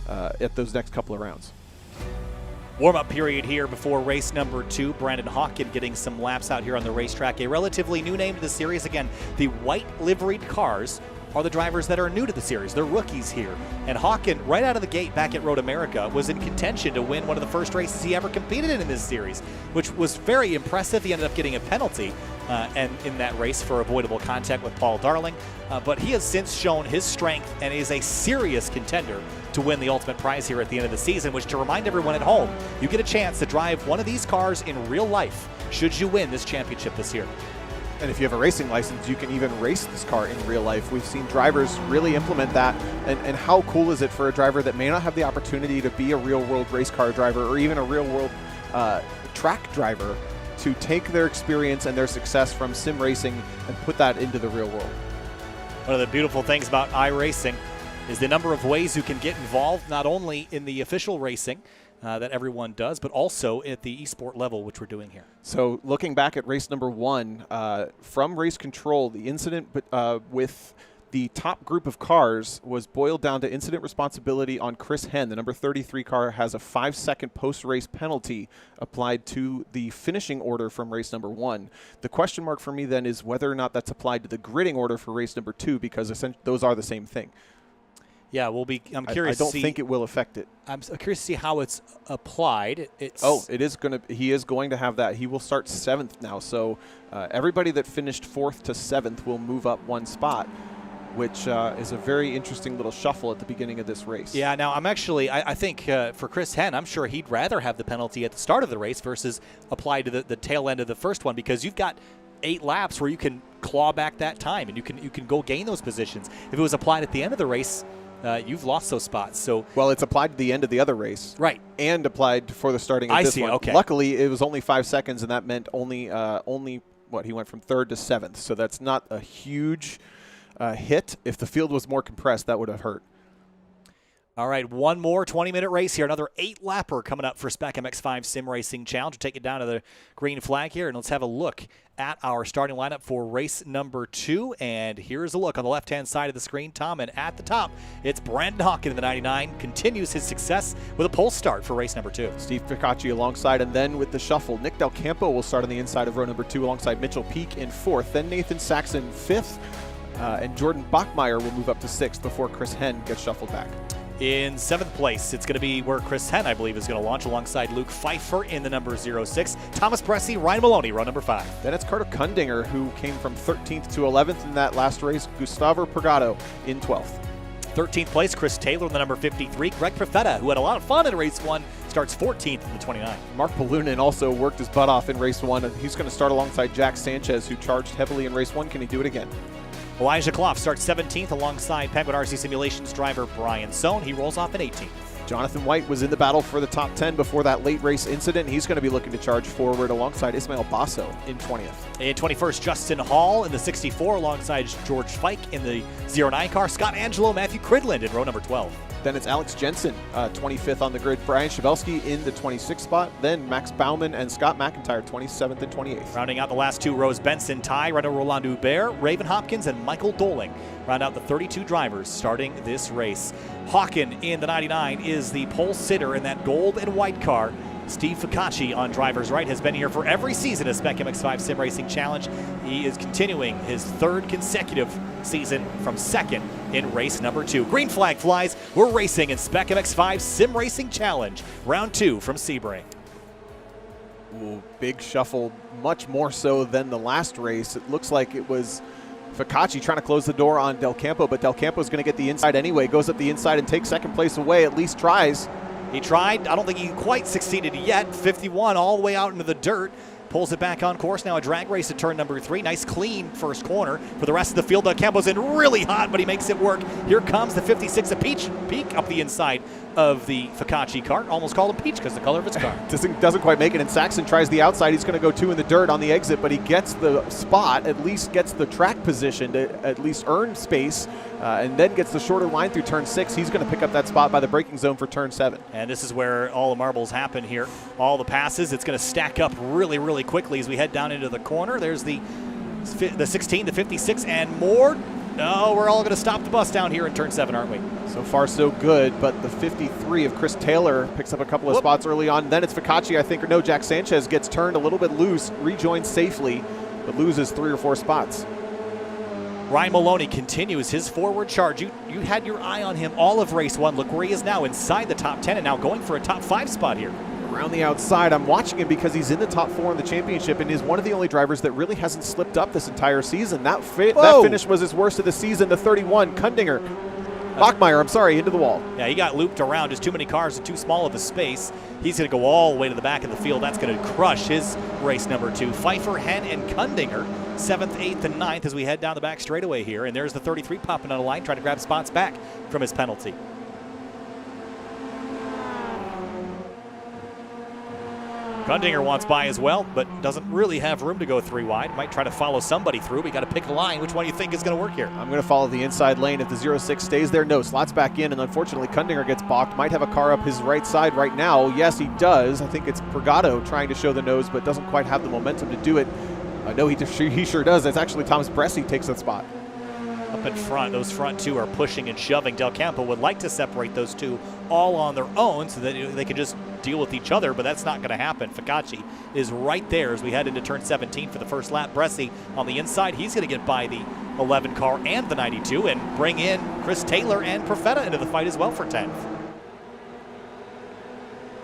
at those next couple of rounds. Warm-up period here before race number 2. Brandon Hawkins getting some laps out here on the racetrack. A relatively new name to the series. Again, the white liveried cars are the drivers that are new to the series. They're rookies here. And Hawkins, right out of the gate back at Road America, was in contention to win one of the first races he ever competed in this series, which was very impressive. He ended up getting a penalty and in that race for avoidable contact with Paul Darling. But he has since shown his strength and is a serious contender to win the ultimate prize here at the end of the season, which, to remind everyone at home, you get a chance to drive one of these cars in real life should you win this championship this year. And if you have a racing license, you can even race this car in real life. We've seen drivers really implement that. And how cool is it for a driver that may not have the opportunity to be a real-world race car driver or even a real-world track driver to take their experience and their success from sim racing and put that into the real world? One of the beautiful things about iRacing is the number of ways you can get involved, not only in the official racing that everyone does, but also at the esport level, which we're doing here. So looking back at race number 1, from race control, the incident with the top group of cars was boiled down to incident responsibility on Chris Henn. The number 33 car has a 5-second post-race penalty applied to the finishing order from race number 1. The question mark for me then is whether or not that's applied to the gridding order for race number 2, because essentially those are the same thing. Yeah, I'm curious. I don't think it will affect it. I'm curious to see how it's applied. It is going to. He is going to have that. He will start 7th now. So everybody that finished 4th to 7th will move up 1 spot, which is a very interesting little shuffle at the beginning of this race. Yeah. Now I think for Chris Henn, I'm sure he'd rather have the penalty at the start of the race versus applied to the tail end of the first one, because you've got 8 laps where you can claw back that time and you can go gain those positions. If it was applied at the end of the race, you've lost those spots. So it's applied to the end of the other race, right, and applied for the starting of this one. Okay. Luckily, it was only 5 seconds, and that meant only he went from 3rd to 7th. So that's not a huge hit. If the field was more compressed, that would have hurt. All right, one more 20-minute race here. Another 8-lapper coming up for SPEC MX-5 Sim Racing Challenge. We'll take it down to the green flag here, and let's have a look at our starting lineup for race number 2. And here's a look on the left-hand side of the screen, Tom. And at the top, it's Brandon Hawkins in the 99. Continues his success with a pole start for race number 2. Steve Focaccia alongside, and then with the shuffle, Nick Del Campo will start on the inside of row number 2 alongside Mitchell Peak in 4th. Then Nathan Saxon 5th, and Jordan Bachmeyer will move up to 6th before Chris Henn gets shuffled back. In 7th place, it's going to be where Chris Henn, I believe, is going to launch alongside Luke Pfeiffer in the number 06. Thomas Bressy, Ryan Maloney, row number 5. Then it's Carter Kundinger, who came from 13th to 11th in that last race. Gustavo Purgato in 12th. 13th place, Chris Taylor in the number 53. Greg Profeta, who had a lot of fun in race 1, starts 14th in the 29. Mark Palunin also worked his butt off in race 1. He's going to start alongside Jack Sanchez, who charged heavily in race 1. Can he do it again? Elijah Clough starts 17th alongside Penguin RC Simulations driver Brian Sohn. He rolls off in 18th. Jonathan White was in the battle for the top 10 before that late race incident. He's going to be looking to charge forward alongside Ismael Basso in 20th. In 21st, Justin Hall in the 64 alongside George Fike in the 09 car. Scott Angelo, Matthew Cridland in row number 12. Then it's Alex Jensen, 25th on the grid. Brian Shavelski in the 26th spot. Then Max Bauman and Scott McIntyre, 27th and 28th. Rounding out the last 2 rows, Benson Ty, Renaud Roland Hubert, Raven Hopkins, and Michael Doling round out the 32 drivers starting this race. Hawkins in the 99 is the pole sitter in that gold and white car. Steve Focaccia on driver's right has been here for every season of SPEC MX-5 Sim Racing Challenge. He is continuing his 3rd consecutive season from 2nd in race number 2. Green flag flies. We're racing in SPEC MX-5 Sim Racing Challenge, round 2 from Sebring. Ooh, big shuffle, much more so than the last race. It looks like it was Focaccia trying to close the door on Del Campo, but Del Campo's going to get the inside anyway. Goes up the inside and takes 2nd place away, at least tries. He tried. I don't think he quite succeeded yet. 51 all the way out into the dirt. Pulls it back on course. Now a drag race at turn number 3. Nice clean first corner. For the rest of the field, Campo's in really hot, but he makes it work. Here comes the 56, a peak up the inside of the Focaccia car. Almost called a peach because the color of its car. Doesn't quite make it, and Saxon tries the outside. He's going to go 2 in the dirt on the exit, but he gets the spot, at least gets the track position to at least earn space, and then gets the shorter line through turn 6. He's going to pick up that spot by the braking zone for turn 7. And this is where all the marbles happen here. All the passes, it's going to stack up really quickly as we head down into the corner. There's the 16, the 56, and more. No, we're all going to stop the bus down here in turn 7, aren't we? So far, so good, but the 53 of Chris Taylor picks up a couple of spots early on. Then it's Focaccia, I think, or no, Jack Sanchez gets turned a little bit loose, rejoins safely, but loses 3 or 4 spots. Ryan Maloney continues his forward charge. You had your eye on him all of race 1. Look where he is now, inside the top 10 and now going for a top 5 spot here. Around the outside, I'm watching him because he's in the top 4 in the championship and is one of the only drivers that really hasn't slipped up this entire season. That finish was his worst of the season, the 31, Kundinger. Bachmeyer, I'm sorry, into the wall. Yeah, he got looped around. Just too many cars and too small of a space. He's going to go all the way to the back of the field. That's going to crush his race number 2. Pfeiffer, Hen, and Kundinger, 7th, 8th, and 9th as we head down the back straightaway here. And there's the 33 popping on a line, trying to grab spots back from his penalty. Kundinger wants by as well, but doesn't really have room to go 3 wide. Might try to follow somebody through. We got to pick a line. Which one do you think is going to work here? I'm going to follow the inside lane. If the 06 stays there, no, slots back in, and unfortunately Kundinger gets balked. Might have a car up his right side right now. Yes, he does. I think it's Purgato trying to show the nose, but doesn't quite have the momentum to do it. No, he sure does. It's actually Thomas Bresci takes that spot. Up in front, those front 2 are pushing and shoving. Del Campo would like to separate those 2 all on their own so that they can just deal with each other, but that's not going to happen. Focaccia is right there as we head into turn 17 for the first lap. Bresci on the inside, he's going to get by the 11 car and the 92 and bring in Chris Taylor and Perfetta into the fight as well for 10th.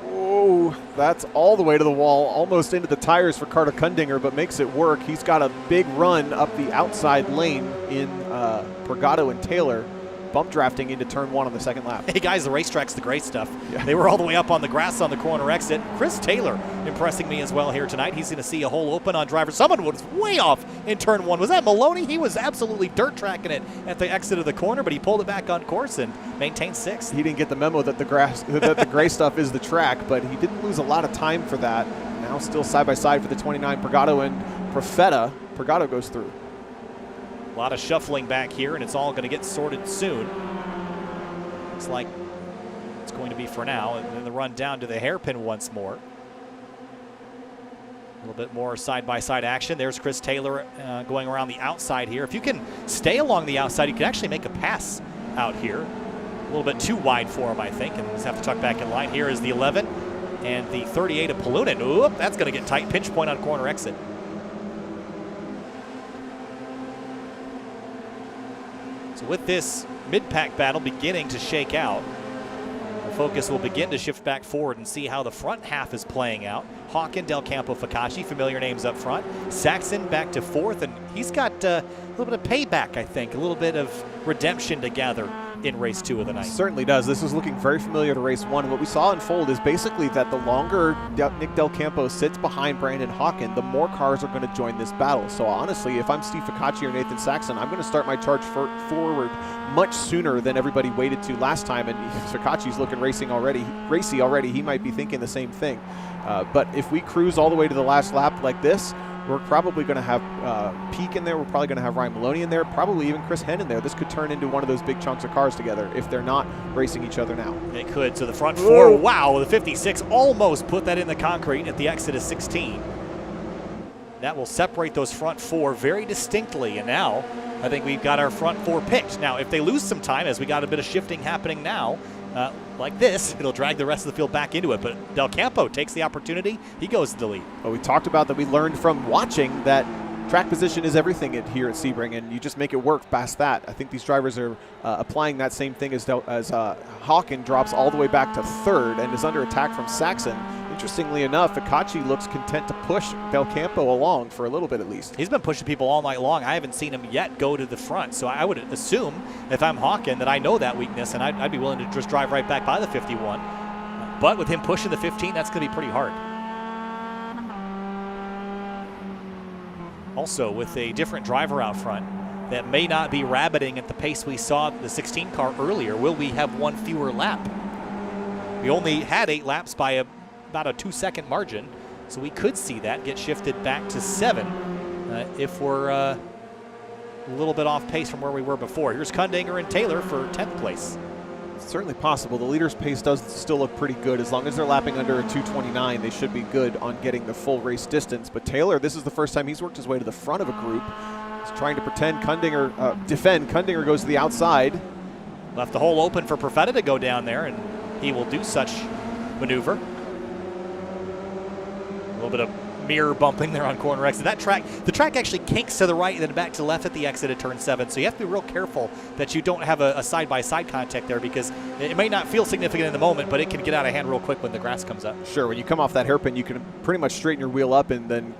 Oh, that's all the way to the wall, almost into the tires for Carter Kundinger, but makes it work. He's got a big run up the outside lane in Purgato and Taylor, bump drafting into turn 1 on the second lap. Hey guys, the racetrack's the great stuff. Yeah. They were all the way up on the grass on the corner exit. Chris Taylor impressing me as well here tonight. He's going to see a hole open on driver. Someone was way off in turn 1. Was that Maloney? He was absolutely dirt tracking it at the exit of the corner, but he pulled it back on course and maintained 6th. He didn't get the memo that the gray stuff is the track, but he didn't lose a lot of time for that. Now still side by side for the 29 Purgato and Perfetta. Purgato goes through. A lot of shuffling back here, and it's all going to get sorted soon. Looks like it's going to be for now. And then the run down to the hairpin once more. A little bit more side-by-side action. There's Chris Taylor going around the outside here. If you can stay along the outside, you can actually make a pass out here. A little bit too wide for him, I think, and just have to tuck back in line. Here is the 11 and the 38 of Palunin. Oop, that's going to get tight. Pinch point on corner exit. So with this mid-pack battle beginning to shake out, the focus will begin to shift back forward and see how the front half is playing out. Hawken, Del Campo, Focaccia, familiar names up front. Saxon back to 4th, and he's got a little bit of payback, I think, a little bit of redemption to gather in race 2 of the night. Certainly does. This was looking very familiar to race 1. And what we saw unfold is basically that the longer Nick Del Campo sits behind Brandon Hawken, the more cars are going to join this battle. So honestly, if I'm Steve Focaccia or Nathan Saxon, I'm going to start my charge forward much sooner than everybody waited to last time. And Focaccia's looking racy already. He might be thinking the same thing. But if we cruise all the way to the last lap like this, we're probably going to have Peak in there. We're probably going to have Ryan Maloney in there, probably even Chris Hen in there. This could turn into one of those big chunks of cars together if they're not racing each other now. They could. So the front 4, wow, the 56 almost put that in the concrete at the exit of 16. That will separate those front 4 very distinctly. And now I think we've got our front 4 picked. Now, if they lose some time, as we got a bit of shifting happening now, like this, it'll drag the rest of the field back into it. But Del Campo takes the opportunity. He goes to the lead. Well, we talked about that. We learned from watching that track position is everything here at Sebring, and you just make it work past that. I think these drivers are applying that same thing as Hawken drops all the way back to 3rd and is under attack from Saxon. Interestingly enough, Focaccia looks content to push Del Campo along for a little bit at least. He's been pushing people all night long. I haven't seen him yet go to the front, so I would assume if I'm Hawken that I know that weakness, and I'd be willing to just drive right back by the 51. But with him pushing the 15, that's going to be pretty hard. Also, with a different driver out front that may not be rabbiting at the pace we saw the 16 car earlier, will we have one fewer lap? We only had 8 laps by about a 2-second margin, so we could see that get shifted back to 7 if we're a little bit off pace from where we were before. Here's Kundinger and Taylor for 10th place. It's certainly possible. The leader's pace does still look pretty good. As long as they're lapping under a 2:29, they should be good on getting the full race distance. But Taylor, this is the first time he's worked his way to the front of a group. He's trying to defend. Kundinger goes to the outside. Left the hole open for Perfetta to go down there, and he will do such maneuver. A little bit of mirror bumping there on corner exit. The track actually kinks to the right and then back to the left at the exit at turn 7. So you have to be real careful that you don't have a side-by-side contact there, because it may not feel significant in the moment, but it can get out of hand real quick when the grass comes up. Sure, when you come off that hairpin, you can pretty much straighten your wheel up and then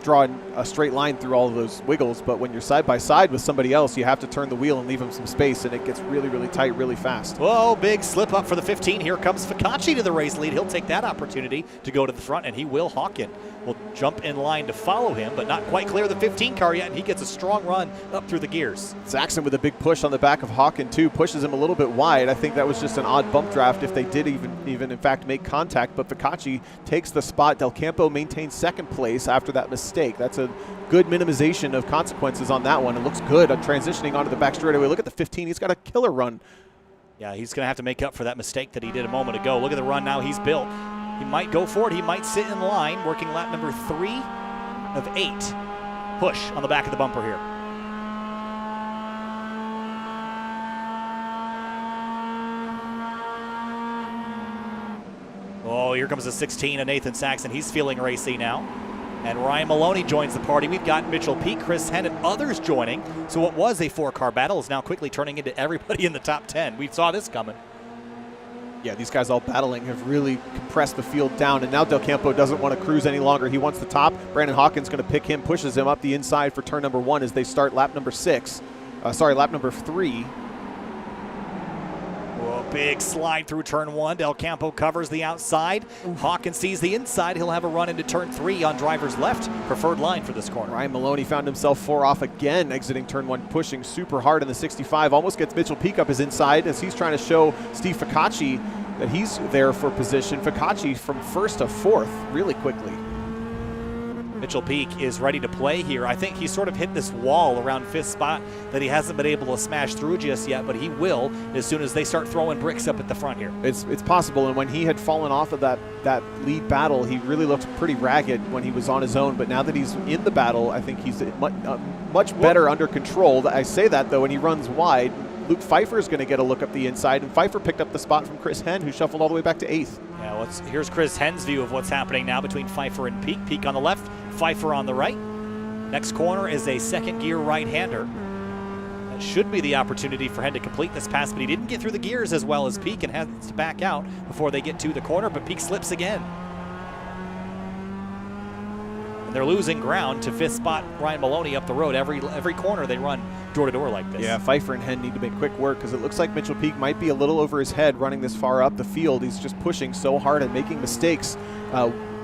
draw a straight line through all of those wiggles. But when you're side by side with somebody else, you have to turn the wheel and leave them some space, and it gets really, really tight really fast. Whoa, big slip up for the 15. Here comes Focaccia to the race lead. He'll take that opportunity to go to the front, and he will. Hawken will jump in line to follow him, but not quite clear the 15 car yet, and he gets a strong run up through the gears. Saxon with a big push on the back of Hawken too, pushes him a little bit wide. I think that was just an odd bump draft if they did even in fact make contact, but Focaccia takes the spot. Del Campo maintains second place after that mistake. That's a good minimization of consequences on that one. It looks good on transitioning onto the back straightaway. Look at the 15. He's got a killer run. Yeah, he's going to have to make up for that mistake that he did a moment ago. Look at the run now he's built. He might go for it. He might sit in line, working lap number 3 of 8. Push on the back of the bumper here. Oh, here comes the 16 of Nathan Saxon. He's feeling racy now. And Ryan Maloney joins the party. We've got Mitchell Peak, Chris Henn, and others joining. So what was a 4-car battle is now quickly turning into everybody in the top 10. We saw this coming. Yeah, these guys all battling have really compressed the field down, and now Del Campo doesn't want to cruise any longer. He wants the top. Brandon Hawkins going to pick him, pushes him up the inside for turn number 1 as they start lap number 3. Big slide through turn 1. Del Campo covers the outside. Hawkins sees the inside. He'll have a run into turn 3 on driver's left. Preferred line for this corner. Ryan Maloney found himself 4 off again, exiting turn 1, pushing super hard in the 65. Almost gets Mitchell Peak up his inside as he's trying to show Steve Focaccia that he's there for position. Focaccia from 1st to 4th really quickly. Mitchell Peak is ready to play here. I think he sort of hit this wall around 5th spot that he hasn't been able to smash through just yet, but he will as soon as they start throwing bricks up at the front here. It's possible, and when he had fallen off of that lead battle, he really looked pretty ragged when he was on his own, but now that he's in the battle, I think he's much better under control. I say that, though, when he runs wide, Luke Pfeiffer is going to get a look up the inside, and Pfeiffer picked up the spot from Chris Henn, who shuffled all the way back to 8th. Yeah, here's Chris Henn's view of what's happening now between Pfeiffer and Peak. Peak on the left, Pfeiffer on the right. Next corner is a second gear right-hander. That should be the opportunity for Henn to complete this pass, but he didn't get through the gears as well as Peak and has to back out before they get to the corner, but Peak slips again. And they're losing ground to 5th spot Ryan Maloney up the road. Every corner they run door-to-door like this. Yeah, Pfeiffer and Henn need to make quick work because it looks like Mitchell Peak might be a little over his head running this far up the field. He's just pushing so hard and making mistakes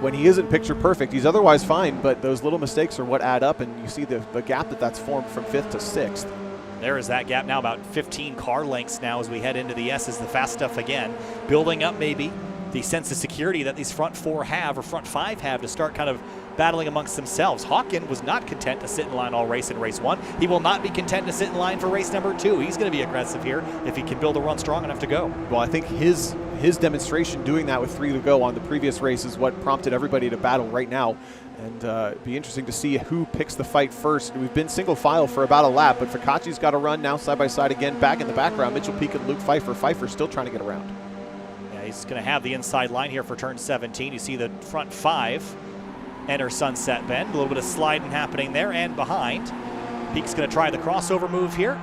when he isn't picture perfect. He's otherwise fine, but those little mistakes are what add up, and you see the gap that's formed from 5th to 6th. There is that gap now, about 15 car lengths now as we head into the S's, the fast stuff again. Building up maybe the sense of security that these front 4 have, or front 5 have, to start kind of battling amongst themselves. Hawken was not content to sit in line all race in race 1. He will not be content to sit in line for race number 2. He's going to be aggressive here if he can build a run strong enough to go. Well, I think his demonstration doing that with 3 to go on the previous race is what prompted everybody to battle right now. And it'd be interesting to see who picks the fight first. We've been single file for about a lap, but Focaccia's got a run now side by side again. Back in the background, Mitchell Peak and Luke Pfeiffer. Pfeiffer's still trying to get around. Yeah, he's going to have the inside line here for turn 17. You see the front 5 enter Sunset Bend. A little bit of sliding happening there and behind. Peak's going to try the crossover move here.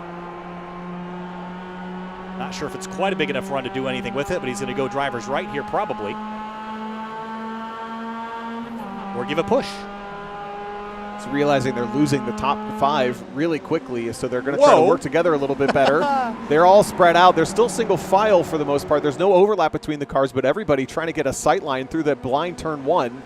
Not sure if it's quite a big enough run to do anything with it, but he's going to go driver's right here probably. Or give a push. It's realizing they're losing the top 5 really quickly, so they're going to try to work together a little bit better. They're all spread out. They're still single file for the most part. There's no overlap between the cars, but everybody trying to get a sight line through that blind turn 1.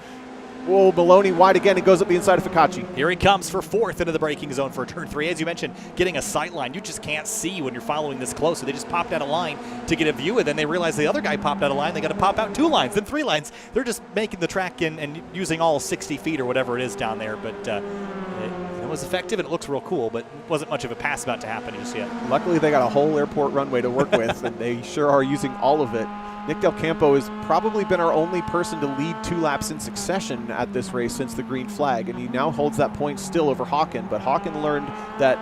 Whoa, Maloney wide again. It goes up the inside of Focaccia. Here he comes for 4th into the braking zone for turn 3. As you mentioned, getting a sight line, you just can't see when you're following this close. So they just popped out a line to get a view, and then they realize the other guy popped out a line. They got to pop out 2 lines, then 3 lines. They're just making the track and using all 60 feet or whatever it is down there. But it was effective, and it looks real cool, but wasn't much of a pass about to happen just yet. Luckily, they got a whole airport runway to work with, and they sure are using all of it. Nick Del Campo has probably been our only person to lead 2 laps in succession at this race since the green flag, and he now holds that point still over Hawken. But Hawken learned that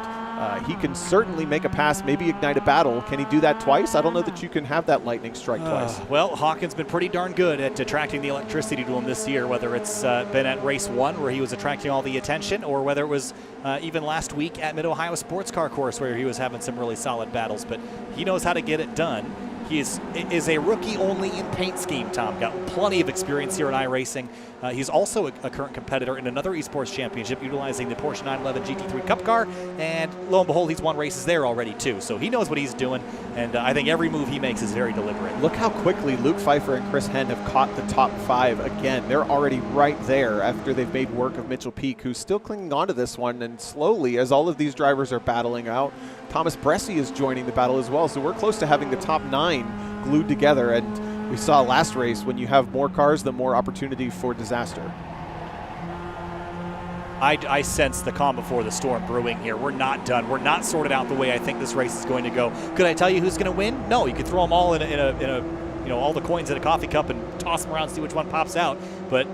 he can certainly make a pass, maybe ignite a battle. Can he do that twice? I don't know that you can have that lightning strike twice. Well, Hawken's been pretty darn good at attracting the electricity to him this year, whether it's been at race 1 where he was attracting all the attention, or whether it was even last week at Mid-Ohio Sportscar course where he was having some really solid battles. But he knows how to get it done. He is a rookie only in paint scheme, Tom. Got plenty of experience here in iRacing. He's also a current competitor in another esports championship utilizing the Porsche 911 GT3 Cup car, and lo and behold, he's won races there already too. So he knows what he's doing, and I think every move he makes is very deliberate. Look how quickly Luke Pfeiffer and Chris Henn have caught the top 5 again. They're already right there after they've made work of Mitchell Peak, who's still clinging on to this one, and slowly, as all of these drivers are battling out, Thomas Bressi is joining the battle as well. So we're close to having the top 9 glued together, and we saw last race, when you have more cars, the more opportunity for disaster. I sense the calm before the storm brewing here. We're not done. We're not sorted out the way I think this race is going to go. Could I tell you who's going to win? No, you could throw them all in a all the coins in a coffee cup and toss them around and see which one pops out. But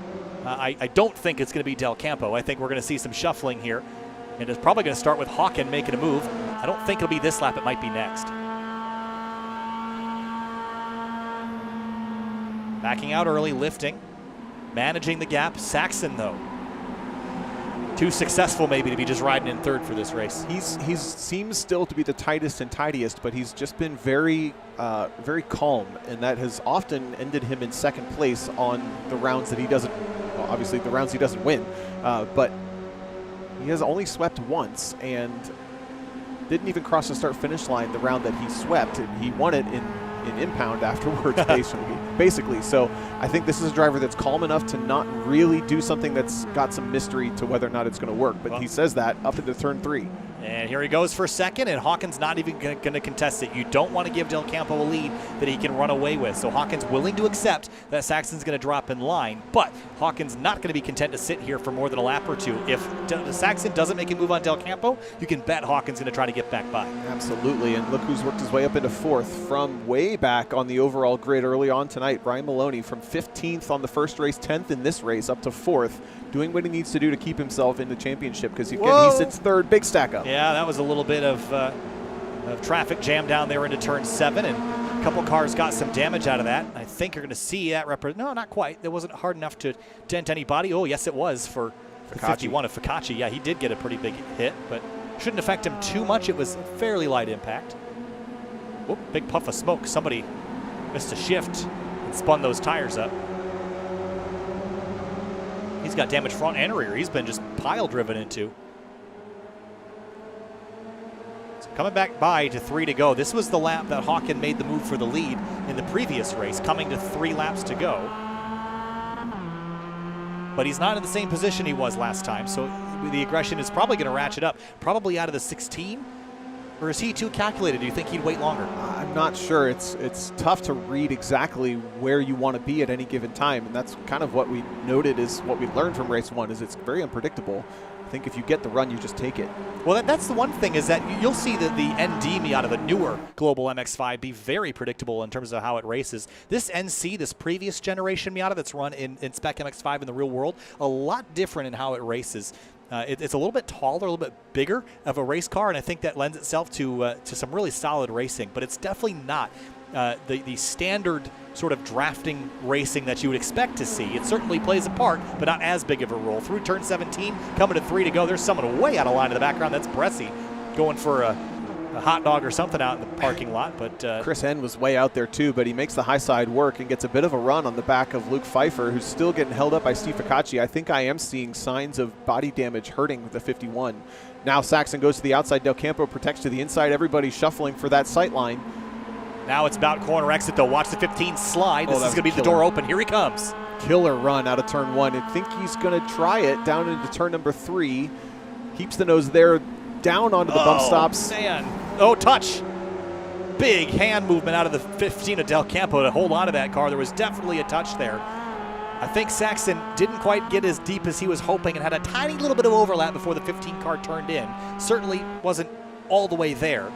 I don't think it's going to be Del Campo. I think we're going to see some shuffling here, and it's probably going to start with Hawken making a move. I don't think it'll be this lap. It might be next. Backing out early, lifting, managing the gap. Saxon, though, too successful maybe to be just riding in third for this race. He's seems still to be the tightest and tidiest, but he's just been very calm, and that has often ended him in second place on the rounds that he doesn't, well, obviously the rounds he doesn't win, but he has only swept once and didn't even cross the start-finish line the round that he swept. He won it in impound afterwards, basically. So I think this is a driver that's calm enough to not really do something that's got some mystery to whether or not it's going to work. But he says that up into turn 3. And here he goes for second, and Hawken's not even going to contest it. You don't want to give Del Campo a lead that he can run away with. So Hawken's willing to accept that Saxon's going to drop in line, but Hawken's not going to be content to sit here for more than a lap or two. If Saxon doesn't make a move on Del Campo, you can bet Hawken's going to try to get back by. Absolutely, and look who's worked his way up into 4th from way back on the overall grid early on tonight. Brian Maloney from 15th on the first race, 10th in this race, up to 4th, doing what he needs to do to keep himself in the championship, because again, he sits 3rd, big stack up. Yeah, that was a little bit of traffic jam down there into turn 7, and a couple cars got some damage out of that. I think you're going to see that no, not quite. It wasn't hard enough to dent anybody. Oh, yes, it was for the 51 of Focaccia. Yeah, he did get a pretty big hit, but shouldn't affect him too much. It was a fairly light impact. Whoop, big puff of smoke. Somebody missed a shift and spun those tires up. He's got damage front and rear. He's been just pile driven into. So coming back by to 3 to go. This was the lap that Hawken made the move for the lead in the previous race, coming to 3 laps to go. But he's not in the same position he was last time, so the aggression is probably going to ratchet up, probably out of the 16. Or is he too calculated? Do you think he'd wait longer? I'm not sure. It's tough to read exactly where you want to be at any given time, and that's kind of what we noted is what we learned from race 1 is it's very unpredictable. I think if you get the run, you just take it. Well, that's the one thing is that you'll see that the ND Miata, the newer global MX-5, be very predictable in terms of how it races. This NC, this previous generation Miata that's run in SPEC MX-5 in the real world, a lot different in how it races. It's a little bit taller, a little bit bigger of a race car, and I think that lends itself to some really solid racing. But it's definitely not the standard sort of drafting racing that you would expect to see. It certainly plays a part, but not as big of a role. Through turn 17, coming to 3 to go. There's someone way out of line in the background. That's Bressi going for a hot dog or something out in the parking lot. But Chris Henn was way out there too, but he makes the high side work and gets a bit of a run on the back of Luke Pfeiffer, who's still getting held up by Steve Focaccia. I think I am seeing signs of body damage hurting the 51. Now Saxon goes to the outside. Del Campo protects to the inside. Everybody's shuffling for that sight line. Now it's about corner exit though. Watch the 15 slide. This is going to be the door open. Here he comes. Killer run out of turn 1. I think he's going to try it down into turn number 3. Keeps the nose there, down onto the bump stops. Man. Oh, touch. Big hand movement out of the 15 of Del Campo to hold on to that car. There was definitely a touch there. I think Saxon didn't quite get as deep as he was hoping and had a tiny little bit of overlap before the 15 car turned in. Certainly wasn't all the way there.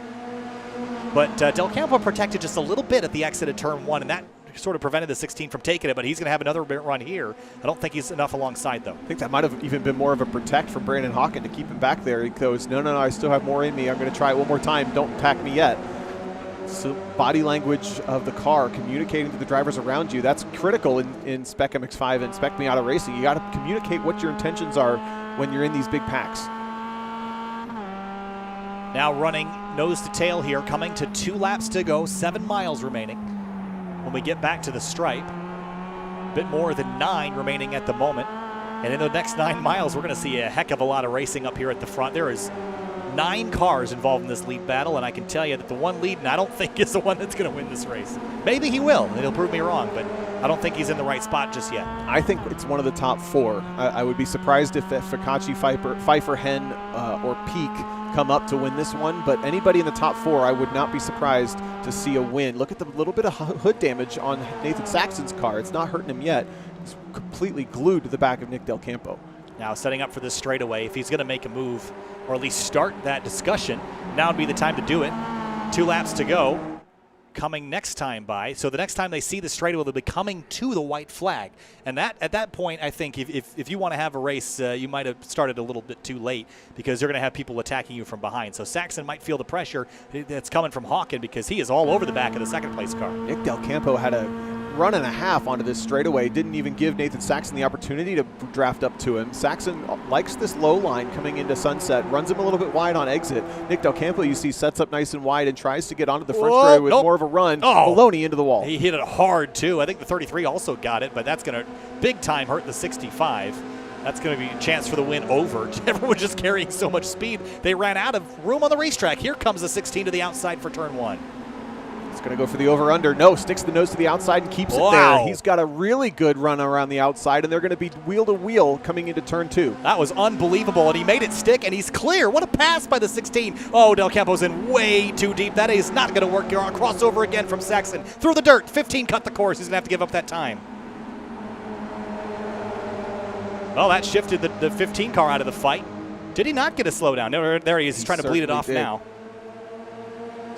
But Del Campo protected just a little bit at the exit of turn 1, and that sort of prevented the 16 from taking it, but he's going to have another run here. I don't think he's enough alongside, though. I think that might have even been more of a protect for Brandon Hawken to keep him back there. He goes, no, I still have more in me. I'm going to try it one more time. Don't attack me yet. So body language of the car, communicating to the drivers around you, that's critical in SPEC MX-5 and SPEC Miata Racing. You got to communicate what your intentions are when you're in these big packs. Now running nose to tail here, coming to 2 laps to go, 7 miles remaining. When we get back to the stripe, a bit more than 9 remaining at the moment. And in the next 9 miles, we're going to see a heck of a lot of racing up here at the front. There is 9 cars involved in this lead battle, and I can tell you that the one leading, I don't think is the one that's going to win this race. Maybe he will, and he'll prove me wrong, but I don't think he's in the right spot just yet. I think it's one of the top 4. I would be surprised if Focaccia, Pfeiffer, Hen, or Peak come up to win this one, but anybody in the top 4, I would not be surprised to see a win. Look at the little bit of hood damage on Nathan Saxon's car. It's not hurting him yet. It's completely glued to the back of Nick Del Campo. Now setting up for this straightaway. If he's going to make a move, or at least start that discussion, now would be the time to do it. 2 laps to go. Coming next time by. So the next time they see the straightaway, they'll be coming to the white flag. And that at that point, I think if you want to have a race, you might have started a little bit too late because you're going to have people attacking you from behind. So Saxon might feel the pressure that's coming from Hawken because he is all over the back of the second place car. Nick Del Campo had a run and a half onto this straightaway, didn't even give Nathan Saxon the opportunity to draft up to him. Saxon likes this low line coming into Sunset, runs him a little bit wide on exit. Nick Del Campo, you see, sets up nice and wide and tries to get onto the front straightaway with more of a run. Maloney into the wall. He hit it hard, too. I think the 33 also got it, but that's going to big time hurt the 65. That's going to be a chance for the win over. Everyone just carrying so much speed, they ran out of room on the racetrack. Here comes the 16 to the outside for turn 1. He's going to go for the over-under. No, sticks the nose to the outside and keeps it there. He's got a really good run around the outside, and they're going to be wheel-to-wheel coming into turn 2. That was unbelievable, and he made it stick, and he's clear. What a pass by the 16. Oh, Del Campo's in way too deep. That is not going to work. Crossover again from Saxon. Through the dirt. 15 cut the course. He's going to have to give up that time. Well, that shifted the 15 car out of the fight. Did he not get a slowdown? No, there he is. He's trying to bleed it off now.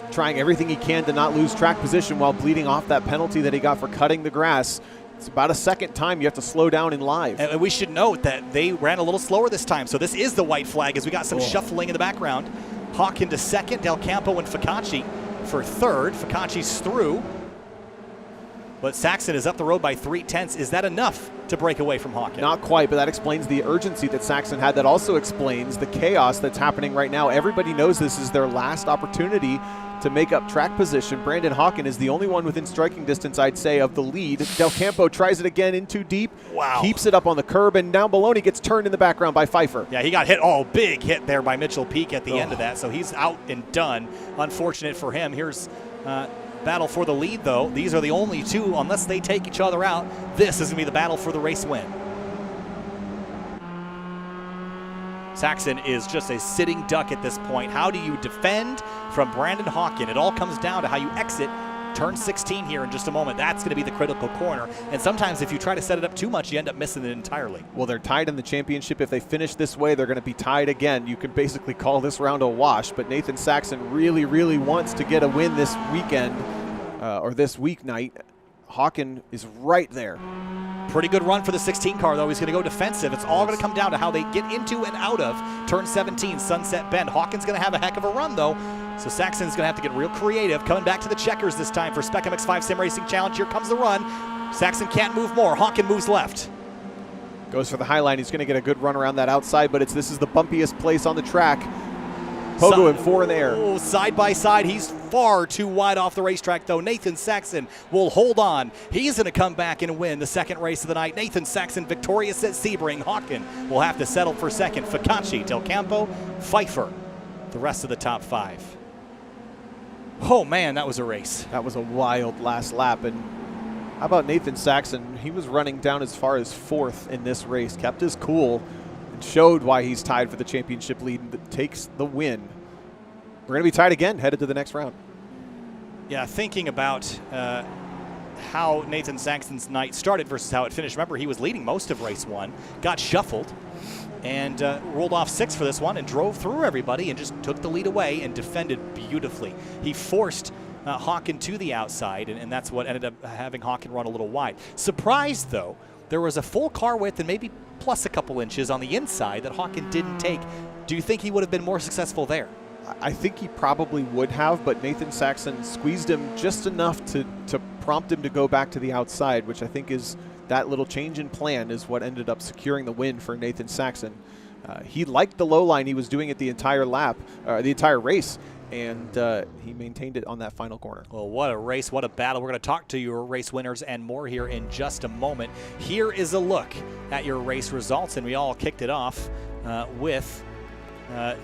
Trying everything he can to not lose track position while bleeding off that penalty that he got for cutting the grass. It's about a second time you have to slow down in live. And we should note that they ran a little slower this time, so this is the white flag as we got some shuffling in the background. Hawken to second, Del Campo and Focaccia for third. Focaccia's through, but Saxon is up the road by 3/10. Is that enough to break away from Hawken? Not quite, but that explains the urgency that Saxon had. That also explains the chaos that's happening right now. Everybody knows this is their last opportunity to make up track position. Brandon Hawken is the only one within striking distance, I'd say, of the lead. Del Campo tries it again in too deep. Wow. Keeps it up on the curb, and now Maloney gets turned in the background by Pfeiffer. Yeah, he got hit. Big hit there by Mitchell Peak at the end of that, so he's out and done. Unfortunate for him. Here's battle for the lead, though. These are the only two, unless they take each other out. This is going to be the battle for the race win. Saxon is just a sitting duck at this point. How do you defend from Brandon Hawken? It all comes down to how you exit turn 16 here in just a moment. That's going to be the critical corner. And sometimes if you try to set it up too much, you end up missing it entirely. Well, they're tied in the championship. If they finish this way, they're going to be tied again. You can basically call this round a wash, but Nathan Saxon really, really wants to get a win this weekend or this weeknight. Hawken is right there. Pretty good run for the 16 car, though. He's going to go defensive. It's all going to come down to how they get into and out of turn 17, Sunset Bend. Hawken's going to have a heck of a run, though. So Saxon's going to have to get real creative. Coming back to the checkers this time for SPEC MX-5 Sim Racing Challenge. Here comes the run. Saxon can't move more. Hawken moves left. Goes for the high line. He's going to get a good run around that outside, but this is the bumpiest place on the track. Pogo and 4 in the air. Side by side. He's far too wide off the racetrack, though. Nathan Saxon will hold on. He's going to come back and win the second race of the night. Nathan Saxon victorious at Sebring. Hawken will have to settle for second. Focaccia, Del Campo, Pfeiffer, the rest of the top 5. Oh, man, that was a race. That was a wild last lap. And how about Nathan Saxon? He was running down as far as 4th in this race, kept his cool, and showed why he's tied for the championship lead and takes the win. We're going to be tied again, headed to the next round. Yeah, thinking about how Nathan Saxon's night started versus how it finished. Remember, he was leading most of race 1, got shuffled, and rolled off 6 for this one and drove through everybody and just took the lead away and defended beautifully. He forced Hawkin to the outside, and that's what ended up having Hawkin run a little wide. Surprised, though, there was a full car width and maybe plus a couple inches on the inside that Hawkin didn't take. Do you think he would have been more successful there? I think he probably would have, but Nathan Saxon squeezed him just enough to prompt him to go back to the outside, which I think is that little change in plan is what ended up securing the win for Nathan Saxon. He liked the low line he was doing it the entire lap, the entire race, and he maintained it on that final corner. Well, what a race, what a battle. We're going to talk to your race winners and more here in just a moment. Here is a look at your race results, and we all kicked it off with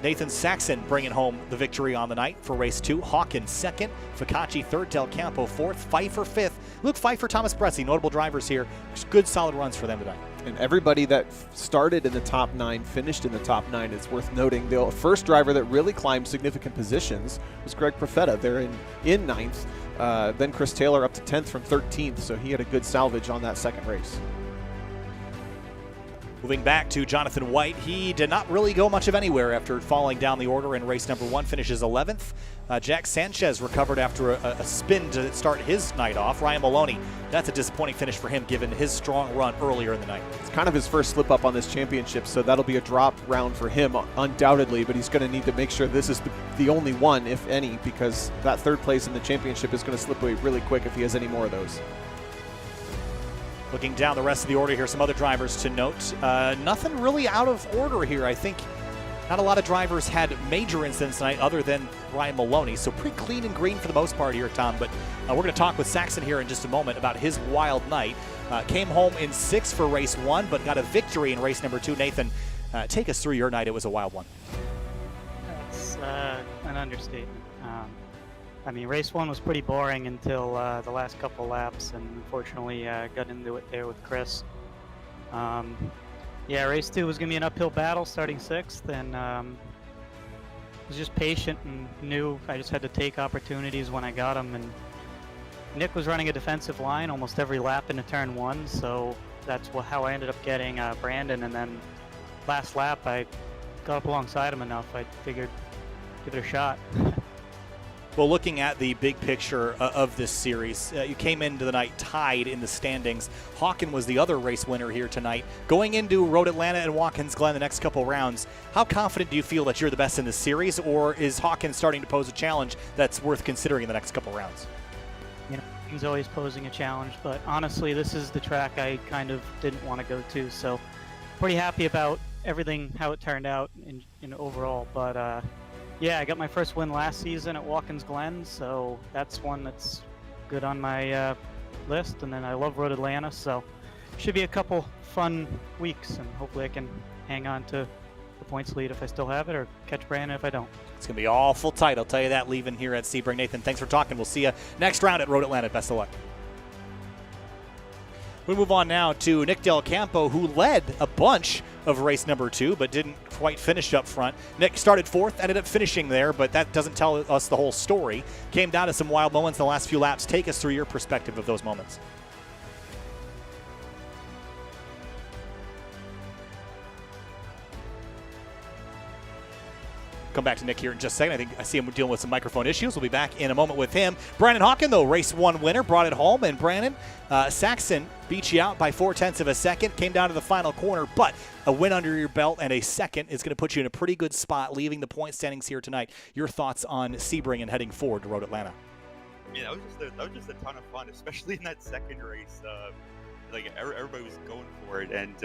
Nathan Saxon bringing home the victory on the night for race 2. Hawkins second, Focaccia third, Del Campo fourth, Pfeiffer fifth. Luke Pfeiffer, Thomas Bressi, notable drivers here. Good solid runs for them tonight. And everybody that started in the top 9 finished in the top 9. It's worth noting the first driver that really climbed significant positions was Greg Profeta. They're in 9th. Then Chris Taylor up to 10th from 13th, so he had a good salvage on that second race. Moving back to Jonathan White, he did not really go much of anywhere after falling down the order in race number 1, finishes 11th. Jack Sanchez recovered after a spin to start his night off. Ryan Maloney, that's a disappointing finish for him given his strong run earlier in the night. It's kind of his first slip up on this championship, so that'll be a drop round for him undoubtedly, but he's going to need to make sure this is the only one, if any, because that third place in the championship is going to slip away really quick if he has any more of those. Looking down the rest of the order here, some other drivers to note. Nothing really out of order here. I think not a lot of drivers had major incidents tonight other than Ryan Maloney. So pretty clean and green for the most part here, Tom. But we're going to talk with Saxon here in just a moment about his wild night. Came home in 6th for race 1, but got a victory in race number 2. Nathan, take us through your night. It was a wild one. That's an understatement. I mean, race 1 was pretty boring until the last couple laps, and unfortunately got into it there with Chris. Yeah, race 2 was going to be an uphill battle starting 6th, and was just patient and knew I just had to take opportunities when I got them. And Nick was running a defensive line almost every lap into turn 1, so that's how I ended up getting Brandon. And then last lap, I got up alongside him enough. I figured give it a shot. Well, looking at the big picture of this series, you came into the night tied in the standings. Hawkin was the other race winner here tonight. Going into Road Atlanta and Watkins Glen the next couple rounds, how confident do you feel that you're the best in this series, or is Hawkin starting to pose a challenge that's worth considering in the next couple rounds? You know, he's always posing a challenge, but honestly, this is the track I kind of didn't want to go to, so pretty happy about everything, how it turned out in overall. But yeah, I got my first win last season at Watkins Glen, so that's one that's good on my list. And then I love Road Atlanta, so should be a couple fun weeks, and hopefully I can hang on to the points lead if I still have it, or catch Brandon if I don't. It's going to be all full tight, I'll tell you that, leaving here at Sebring. Nathan, thanks for talking. We'll see you next round at Road Atlanta. Best of luck. We move on now to Nick Del Campo, who led a bunch of race number 2, but didn't quite finish up front. Nick started 4th, ended up finishing there, but that doesn't tell us the whole story. Came down to some wild moments in the last few laps. Take us through your perspective of those moments. Come back to Nick here in just a second. I see him dealing with some microphone issues. We'll be back in a moment with him. Brandon Hawkin, though, race 1 winner, brought it home. And Brandon, Saxon beat you out by 0.4 of a second. Came down to the final corner, but a win under your belt and a second is going to put you in a pretty good spot, leaving the point standings here tonight. Your thoughts on Sebring and heading forward to Road Atlanta? Yeah, that was just a ton of fun, especially in that second race. Like everybody was going for it, and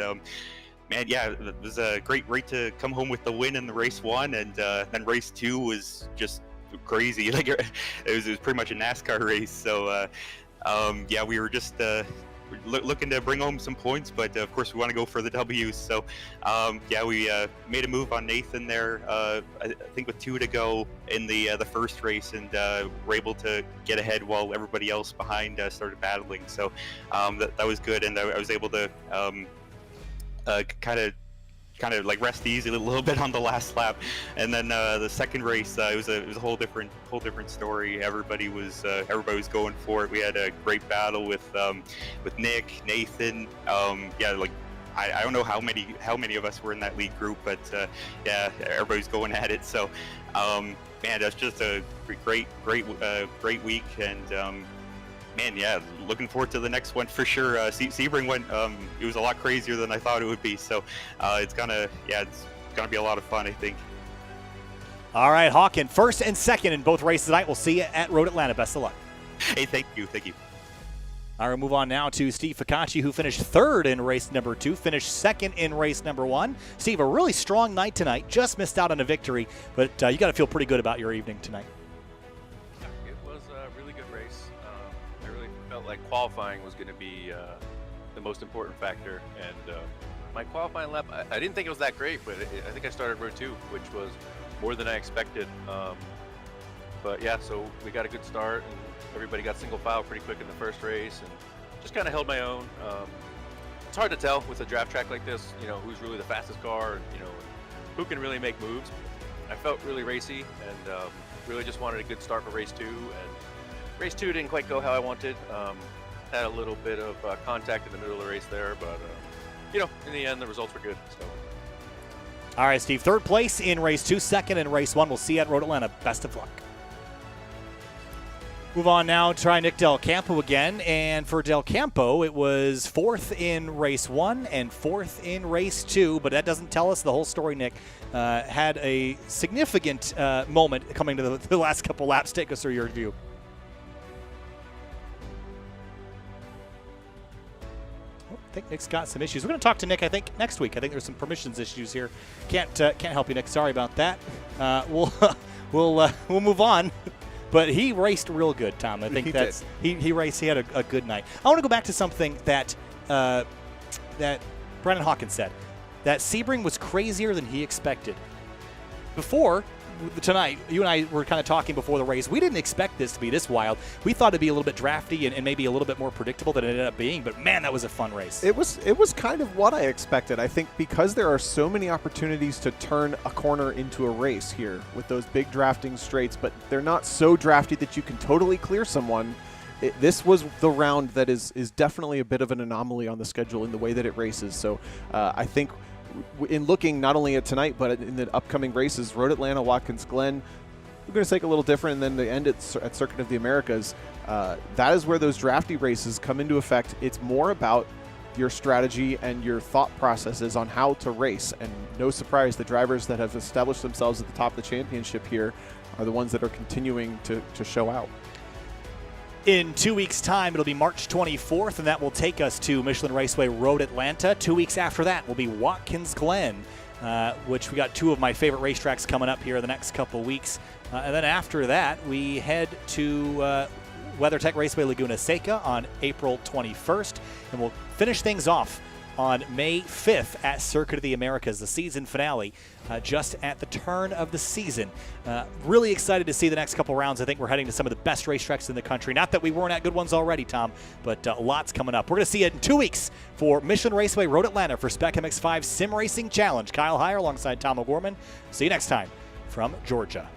man, yeah, it was a great to come home with the win in the race 1, and then race 2 was just crazy. Like it was pretty much a NASCAR race. So yeah, we were just looking to bring home some points, but of course we want to go for the W's. So yeah, we made a move on Nathan there. I think with 2 to go in the first race, and were able to get ahead while everybody else behind started battling. So that was good, and I was able to kind of like rest easy a little bit on the last lap. And then the second race, it was a whole different story. Everybody was going for it. We had a great battle with Nick, Nathan. Yeah, like I don't know how many of us were in that lead group, but yeah, everybody's going at it. So man, that's just a great week, and man, yeah, looking forward to the next one for sure. Sebring went, it was a lot crazier than I thought it would be, so it's gonna be a lot of fun, I think. All right, Hawken, first and second in both races tonight. We'll see you at Road Atlanta. Best of luck. Hey, thank you. All right, we'll move on now to Steve Focaccia, who finished third in race number 2, finished second in race number 1. Steve, a really strong night tonight. Just missed out on a victory, but you got to feel pretty good about your evening tonight. It was a really good race. I really felt like qualifying was going to be the most important factor, and my qualifying lap, I didn't think it was that great, but I think I started row 2, which was more than I expected. But yeah, so we got a good start, and everybody got single file pretty quick in the first race, and just kind of held my own. It's hard to tell with a draft track like this, who's really the fastest car, and who can really make moves. I felt really racy, and really just wanted a good start for race 2, and race 2 didn't quite go how I wanted. Had a little bit of contact in the middle of the race there, but in the end the results were good. So. All right, Steve, third place in race 2, second in race 1. We'll see you at Road Atlanta. Best of luck. Move on now to try Nick Del Campo again, and for Del Campo, it was 4th in race 1 and 4th in race 2, but that doesn't tell us the whole story, Nick. Had a significant moment coming to the last couple laps. Take us through your review. I think Nick's got some issues. We're going to talk to Nick, I think, next week. I think there's some permissions issues here. Can't help you, Nick. Sorry about that. We'll move on. But he raced real good, Tom. I think he raced. He had a good night. I want to go back to something that Brennan Hawkins said, that Sebring was crazier than he expected. Before tonight, you and I were kind of talking before the race. We didn't expect this to be this wild. We thought it'd be a little bit drafty and maybe a little bit more predictable than it ended up being. But man, that was a fun race. It was kind of what I expected. I think because there are so many opportunities to turn a corner into a race here with those big drafting straights, but they're not so drafty that you can totally clear someone. This was the round that is definitely a bit of an anomaly on the schedule in the way that it races. So I think in looking not only at tonight but in the upcoming races, Road Atlanta, Watkins, Glen, we're going to take a little different, and then the end at Circuit of the Americas. That is where those drafty races come into effect. It's more about your strategy and your thought processes on how to race, and no surprise, the drivers that have established themselves at the top of the championship here are the ones that are continuing to show out. In 2 weeks' time, it'll be March 24th, and that will take us to Michelin Raceway Road Atlanta. 2 weeks after that will be Watkins Glen, which we got 2 of my favorite racetracks coming up here in the next couple weeks. And then after that, we head to WeatherTech Raceway Laguna Seca on April 21st, and we'll finish things off on May 5th at Circuit of the Americas, the season finale, just at the turn of the season. Really excited to see the next couple rounds. I think we're heading to some of the best racetracks in the country. Not that we weren't at good ones already, Tom, but lots coming up. We're going to see it in 2 weeks for Michelin Raceway Road Atlanta for SPEC MX-5 SimRacing Challenge. Kyle Heyer alongside Tom O'Gorman. See you next time from Georgia.